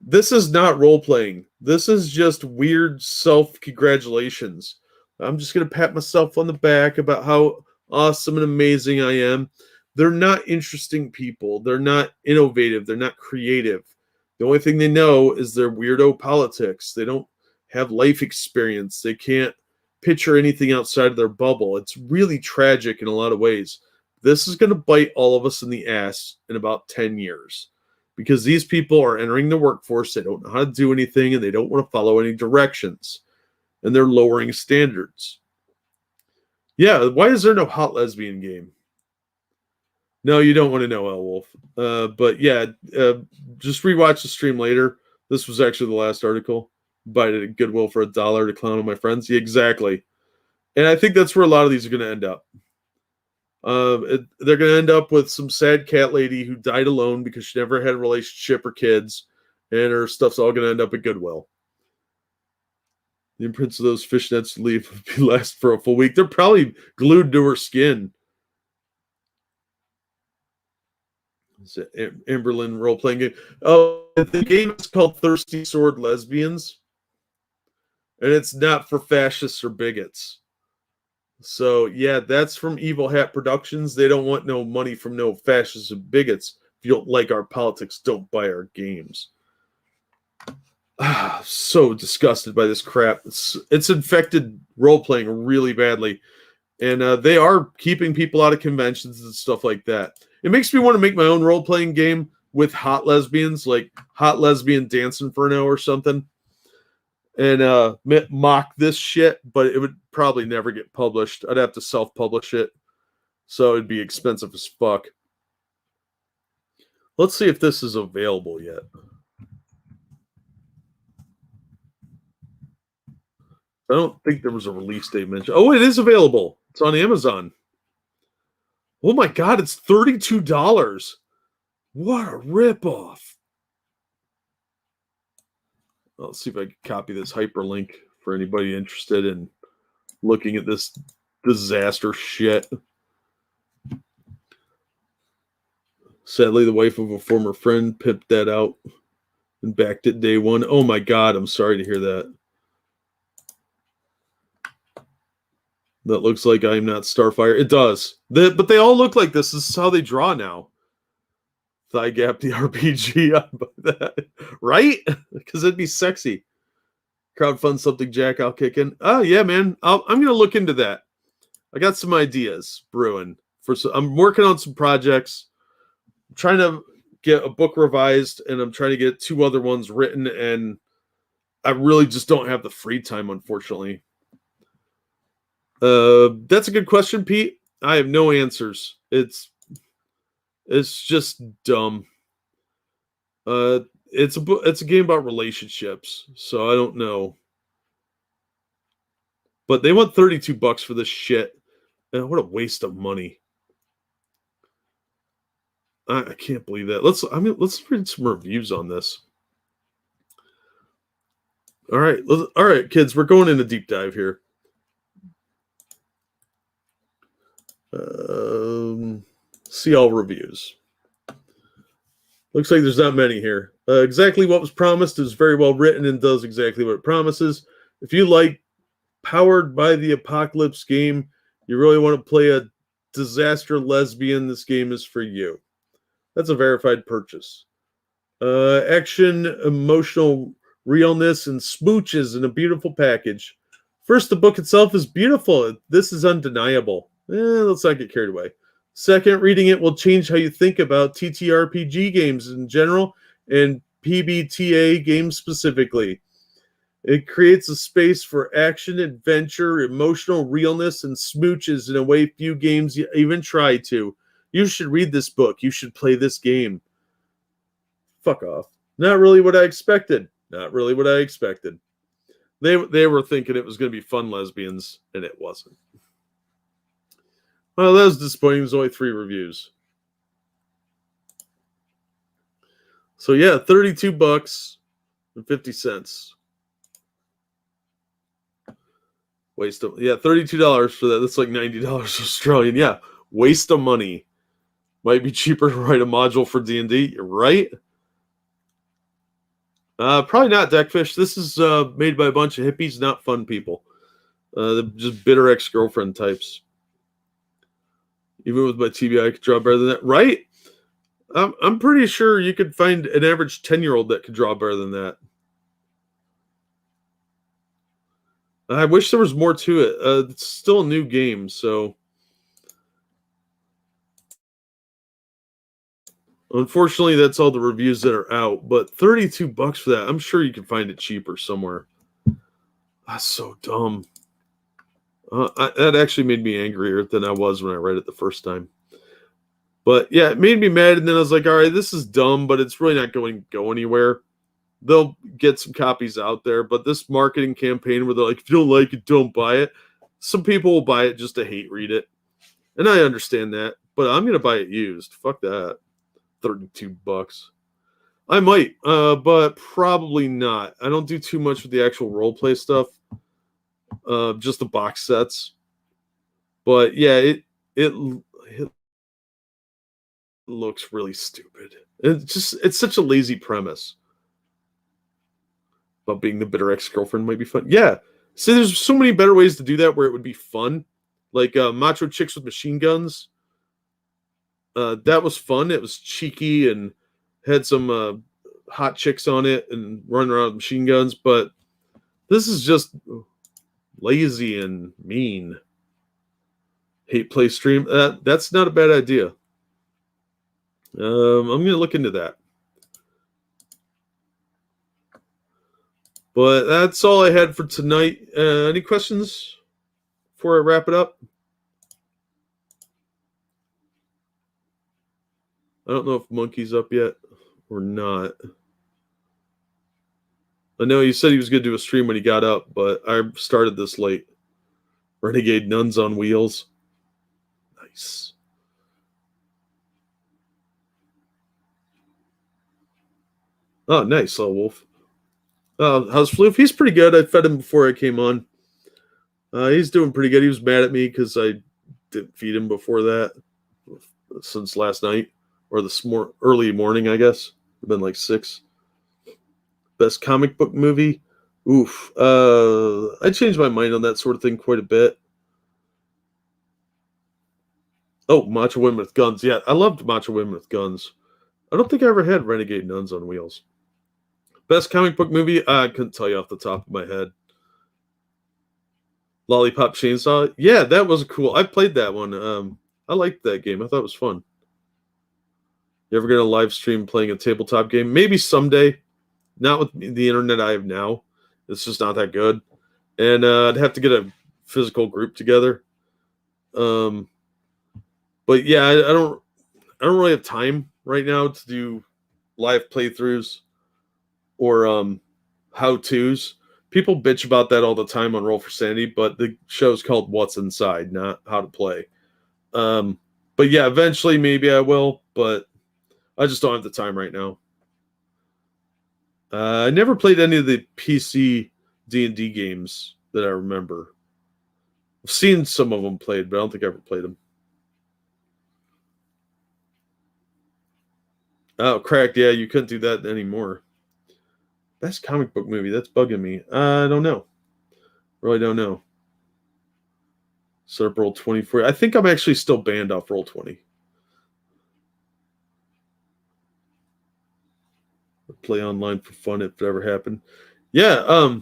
This is not role playing. This is just weird self congratulations. I'm just gonna pat myself on the back about how awesome and amazing I am. They're not interesting people. They're not innovative. They're not creative. The only thing they know is their weirdo politics. They don't have life experience. They can't picture anything outside of their bubble. It's really tragic in a lot of ways. This is going to bite all of us in the ass in about 10 years because these people are entering the workforce. They don't know how to do anything and they don't want to follow any directions. And they're lowering standards. Yeah, why is there no hot lesbian game? No, you don't want to know, Elwolf. But yeah, just rewatch the stream later. This was actually the last article. Buy it at Goodwill for $1 to clown on my friends. Yeah, exactly. And I think that's where a lot of these are going to end up. They're going to end up with some sad cat lady who died alone because she never had a relationship or kids, and her stuff's all going to end up at Goodwill. The imprints of those fishnets last for a full week. They're probably glued to her skin. It's an Amberlin role-playing game. Oh, the game is called Thirsty Sword Lesbians. And it's not for fascists or bigots. So, yeah, that's from Evil Hat Productions. They don't want no money from no fascists and bigots. If you don't like our politics, don't buy our games. So disgusted by this crap. It's infected role-playing really badly. And they are keeping people out of conventions and stuff like that. It makes me want to make my own role-playing game with hot lesbians, like hot lesbian dance inferno or something. And mock this shit, but it would probably never get published. I'd have to self-publish it. So it'd be expensive as fuck. Let's see if this is available yet. I don't think there was a release date mentioned. Oh, it is available. It's on Amazon. Oh my God, it's $32. What a ripoff. Let's see if I can copy this hyperlink for anybody interested in looking at this disaster shit. Sadly, the wife of a former friend pimped that out and backed it day one. Oh my God, I'm sorry to hear that. That looks like I'm not Starfire. It does. But they all look like this. This is how they draw now. Thigh Gap the RPG. I'd buy that. Right? Because it'd be sexy. Crowdfund something, Jack. I'll kick in. Oh, yeah, man. I'm going to look into that. I got some ideas brewing. I'm working on some projects. I'm trying to get a book revised, and I'm trying to get 2 other ones written, and I really just don't have the free time, unfortunately. That's a good question, Pete. I have no answers. It's just dumb. It's a game about relationships, so I don't know. But they want $32 for this shit. What a waste of money. I can't believe that. Let's read some reviews on this. All right, kids, we're going in a deep dive here. See all reviews. Looks like there's not many here. Exactly what was promised is very well written and does exactly what it promises. If you like Powered by the Apocalypse game, you really want to play a disaster lesbian, this game is for you. That's a verified purchase. Action, emotional realness, and smooches in a beautiful package. First, the book itself is beautiful. This is undeniable. Let's not get carried away. Second, reading it will change how you think about TTRPG games in general and PBTA games specifically. It creates a space for action, adventure, emotional realness, and smooches in a way few games even try to. You should read this book. You should play this game. Fuck off. Not really what I expected. Not really what I expected. They were thinking it was going to be fun lesbians, and it wasn't. Well, that was disappointing. There's only 3 reviews. So yeah, $32.50. Waste of $32 for that. That's like $90 Australian. Yeah, waste of money. Might be cheaper to write a module for D&D. You're right. Probably not, Deckfish. This is made by a bunch of hippies, not fun people. Just bitter ex-girlfriend types. Even with my TBI, I could draw better than that. Right? I'm pretty sure you could find an average 10-year-old that could draw better than that. I wish there was more to it. It's still a new game, so... Unfortunately, that's all the reviews that are out, but $32 for that. I'm sure you can find it cheaper somewhere. That's so dumb. That actually made me angrier than I was when I read it the first time. But yeah, it made me mad, and then I was like, all right, this is dumb, but it's really not going to go anywhere. They'll get some copies out there, but this marketing campaign where they're like, if you don't like it, don't buy it. Some people will buy it just to hate read it. And I understand that, but I'm going to buy it used. Fuck that. $32. I might, but probably not. I don't do too much with the actual roleplay stuff. Just the box sets. But yeah, it looks really stupid. It's such a lazy premise. About being the bitter ex-girlfriend might be fun. Yeah. See, there's so many better ways to do that where it would be fun. Like macho chicks with machine guns. That was fun. It was cheeky and had some hot chicks on it and running around with machine guns. But this is just lazy and mean. Hate play stream. That's not a bad idea. I'm going to look into that. But that's all I had for tonight. Any questions before I wrap it up? I don't know if Monkey's up yet or not. I know he said he was going to do a stream when he got up, but I started this late. Renegade Nuns on Wheels. Nice. Oh, nice, little wolf. How's Floof? He's pretty good. I fed him before I came on. He's doing pretty good. He was mad at me because I didn't feed him before that since last night or this early morning, I guess. It's been like 6. Best comic book movie? Oof. I changed my mind on that sort of thing quite a bit. Oh, Macho Women with Guns. Yeah, I loved Macho Women with Guns. I don't think I ever had Renegade Nuns on Wheels. Best comic book movie? I couldn't tell you off the top of my head. Lollipop Chainsaw? Yeah, that was cool. I played that one. I liked that game. I thought it was fun. You ever gonna live stream playing a tabletop game? Maybe someday. Not with the internet I have now. It's just not that good. And I'd have to get a physical group together. But yeah, I don't really have time right now to do live playthroughs or how-tos. People bitch about that all the time on Roll for Sanity, but the show's called What's Inside, not How to Play. But yeah, eventually maybe I will, but I just don't have the time right now. I never played any of the PC D&D games that I remember. I've seen some of them played, but I don't think I ever played them. Oh, Cracked. Yeah, you couldn't do that anymore. Best comic book movie. That's bugging me. I don't know. Really don't know. Set up Roll20 for you. I think I'm actually still banned off Roll20. Play online for fun if it ever happened. Yeah,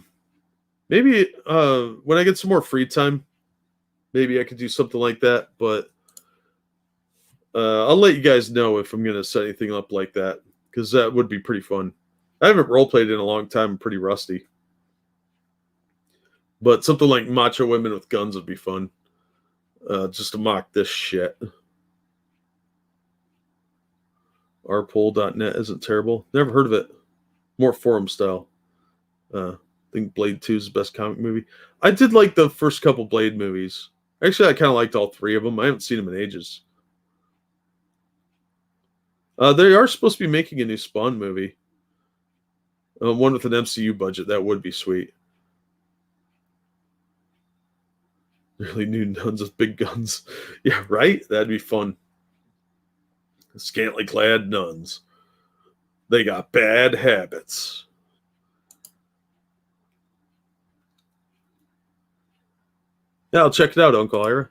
maybe when I get some more free time, maybe I could do something like that. But I'll let you guys know if I'm going to set anything up like that, because that would be pretty fun. I haven't role-played in a long time. I'm pretty rusty. But something like Macho Women with Guns would be fun. Just to mock this shit. rpol.net isn't terrible. Never heard of it. More forum style. I think Blade 2 is the best comic movie. I did like the first couple Blade movies. Actually, I kind of liked all 3 of them. I haven't seen them in ages. They are supposed to be making a new Spawn movie. One with an MCU budget. That would be sweet. Really new nuns with big guns. Yeah, right? That'd be fun. Scantily clad nuns. They got bad habits. Yeah, I'll check it out, Uncle Ira.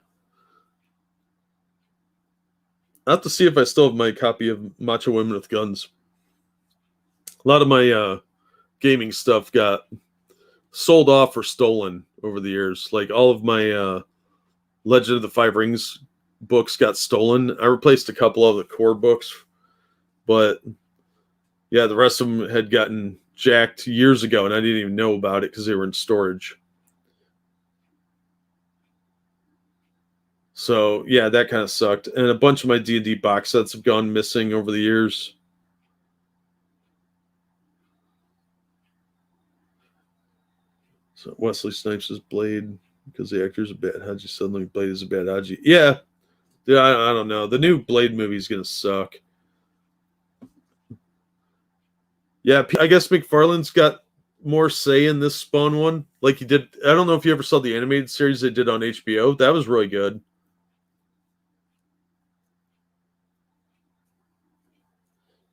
I'll have to see if I still have my copy of Macho Women with Guns. A lot of my gaming stuff got sold off or stolen over the years. Like all of my Legend of the Five Rings books got stolen. I replaced a couple of the core books, but yeah, the rest of them had gotten jacked years ago, and I didn't even know about it because they were in storage. So yeah, that kind of sucked. And a bunch of my D&D box sets have gone missing over the years. So Wesley Snipes is Blade because the actor's a bad Haji. Suddenly Blade is a bad Haji. Yeah. Dude, I don't know. The new Blade movie is going to suck. Yeah, I guess McFarlane's got more say in this Spawn one. Like he did. I don't know if you ever saw the animated series they did on HBO. That was really good.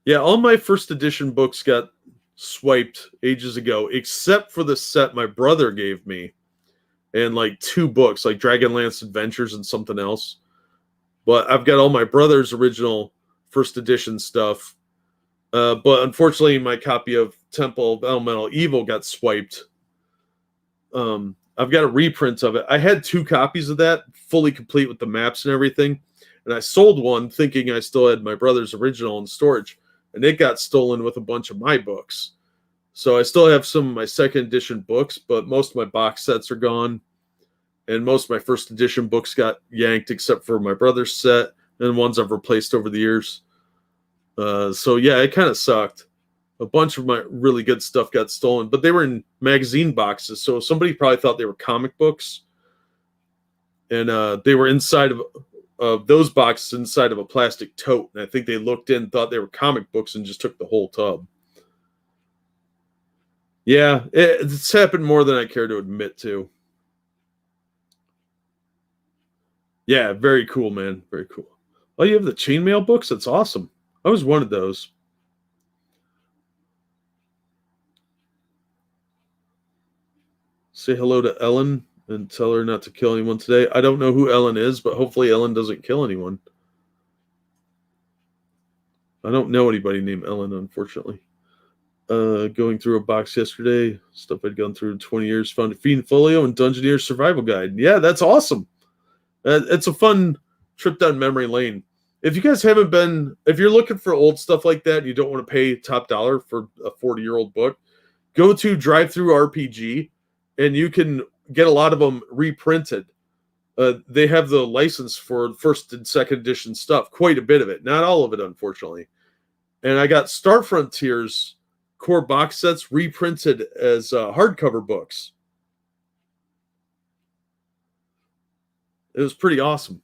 Yeah, all my first edition books got swiped ages ago, except for the set my brother gave me. And like 2 books, like Dragonlance Adventures and something else. But I've got all my brother's original first edition stuff. But unfortunately, my copy of Temple of Elemental Evil got swiped. I've got a reprint of it. I had 2 copies of that, fully complete with the maps and everything. And I sold one thinking I still had my brother's original in storage. And it got stolen with a bunch of my books. So I still have some of my second edition books, but most of my box sets are gone. And most of my first edition books got yanked, except for my brother's set and ones I've replaced over the years. So yeah, it kind of sucked. A bunch of my really good stuff got stolen, but they were in magazine boxes. So somebody probably thought they were comic books. And they were inside of those boxes inside of a plastic tote. And I think they looked in, thought they were comic books, and just took the whole tub. Yeah, it's happened more than I care to admit to. Yeah, very cool, man. Very cool. Oh, you have the chainmail books? That's awesome. I always wanted those. Say hello to Ellen and tell her not to kill anyone today. I don't know who Ellen is, but hopefully Ellen doesn't kill anyone. I don't know anybody named Ellen, unfortunately. Going through a box yesterday, stuff I'd gone through in 20 years, found a Fiend Folio and Dungeoneer Survival Guide. Yeah, that's awesome. It's a fun trip down memory lane. If you guys haven't been, if you're looking for old stuff like that, and you don't want to pay top dollar for a 40-year-old book, go to Drive-Thru RPG, and you can get a lot of them reprinted. They have the license for first and second edition stuff, quite a bit of it, not all of it, unfortunately. And I got Star Frontiers core box sets reprinted as hardcover books. It was pretty awesome.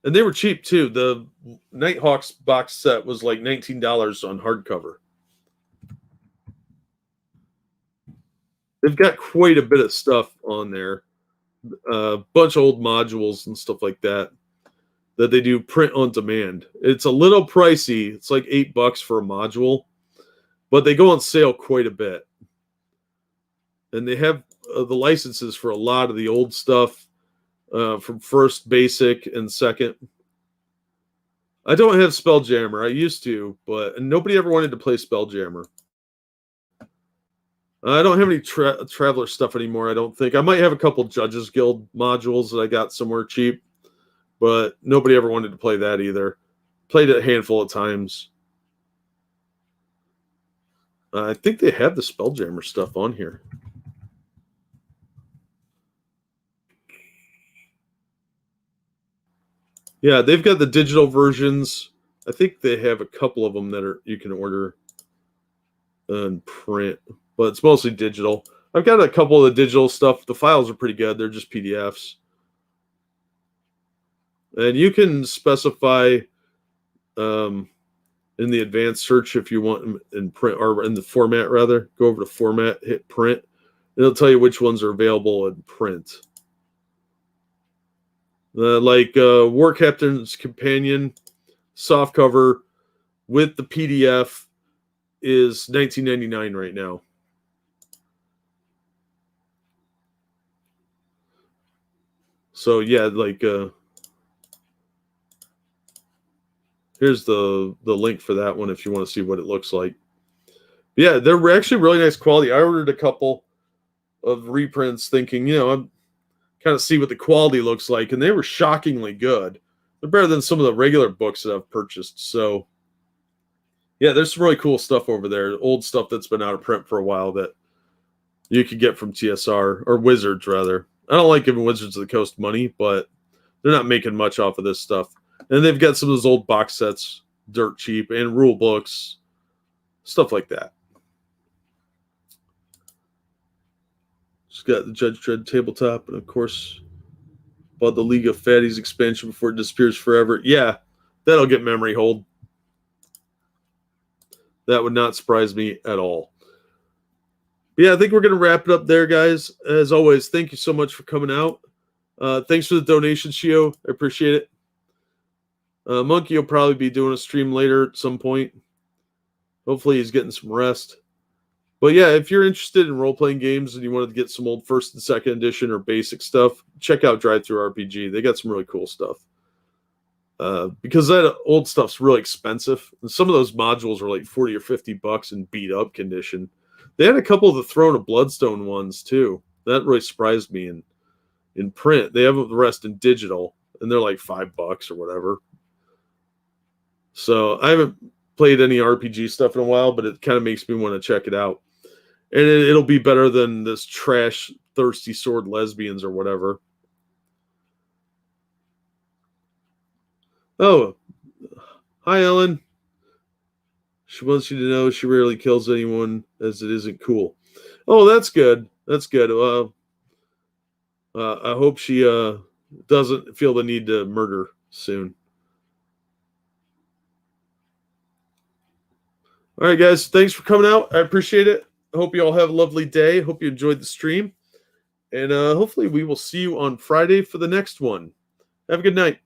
And they were cheap, too. The Nighthawks box set was like $19 on hardcover. They've got quite a bit of stuff on there. A bunch of old modules and stuff like that they do print on demand. It's a little pricey. It's like $8 for a module, but they go on sale quite a bit. And they have the licenses for a lot of the old stuff from first, basic, and second. I don't have Spelljammer. I used to, but nobody ever wanted to play Spelljammer. I don't have any Traveler stuff anymore, I don't think. I might have a couple Judges Guild modules that I got somewhere cheap, but nobody ever wanted to play that either. Played it a handful of times. I think they have the Spelljammer stuff on here. Yeah, they've got the digital versions. I think they have a couple of them that you can order and print, but it's mostly digital. I've got a couple of the digital stuff. The files are pretty good. They're just PDFs. And you can specify in the advanced search if you want them in print, or in the format rather. Go over to format, hit print. It'll tell you which ones are available in print. Like War Captain's Companion softcover with the PDF is $19.99 right now. So yeah, like here's the link for that one if you want to see what it looks like. But yeah, they're actually really nice quality. I ordered a couple of reprints thinking, I'm kind of see what the quality looks like, and they were shockingly good. They're better than some of the regular books that I've purchased. So yeah, there's some really cool stuff over there. Old stuff that's been out of print for a while that you could get from TSR, or Wizards rather. I don't like giving Wizards of the Coast money, but they're not making much off of this stuff. And they've got some of those old box sets dirt cheap, and rule books, stuff like that. Just got the Judge Dredd tabletop, and of course, bought the League of Fatties expansion before it disappears forever. Yeah, that'll get memory hold. That would not surprise me at all. But yeah, I think we're going to wrap it up there, guys. As always, thank you so much for coming out. Thanks for the donation, Yeoh. I appreciate it. Monkey will probably be doing a stream later at some point. Hopefully he's getting some rest. But yeah, if you're interested in role-playing games and you wanted to get some old first and second edition or basic stuff, check out Drive-Thru RPG. They got some really cool stuff. because that old stuff's really expensive. And some of those modules are like 40 or 50 bucks in beat up condition. They had a couple of the Throne of Bloodstone ones too. That really surprised me in print. They have the rest in digital, and they're like $5 or whatever. So I haven't played any RPG stuff in a while, but it kind of makes me want to check it out. And it'll be better than this trash Thirsty Sword Lesbians or whatever. Oh, hi, Ellen. She wants you to know she rarely kills anyone, as it isn't cool. Oh, that's good. That's good. I hope she doesn't feel the need to murder soon. All right, guys. Thanks for coming out. I appreciate it. I hope you all have a lovely day. Hope you enjoyed the stream. And hopefully we will see you on Friday for the next one. Have a good night.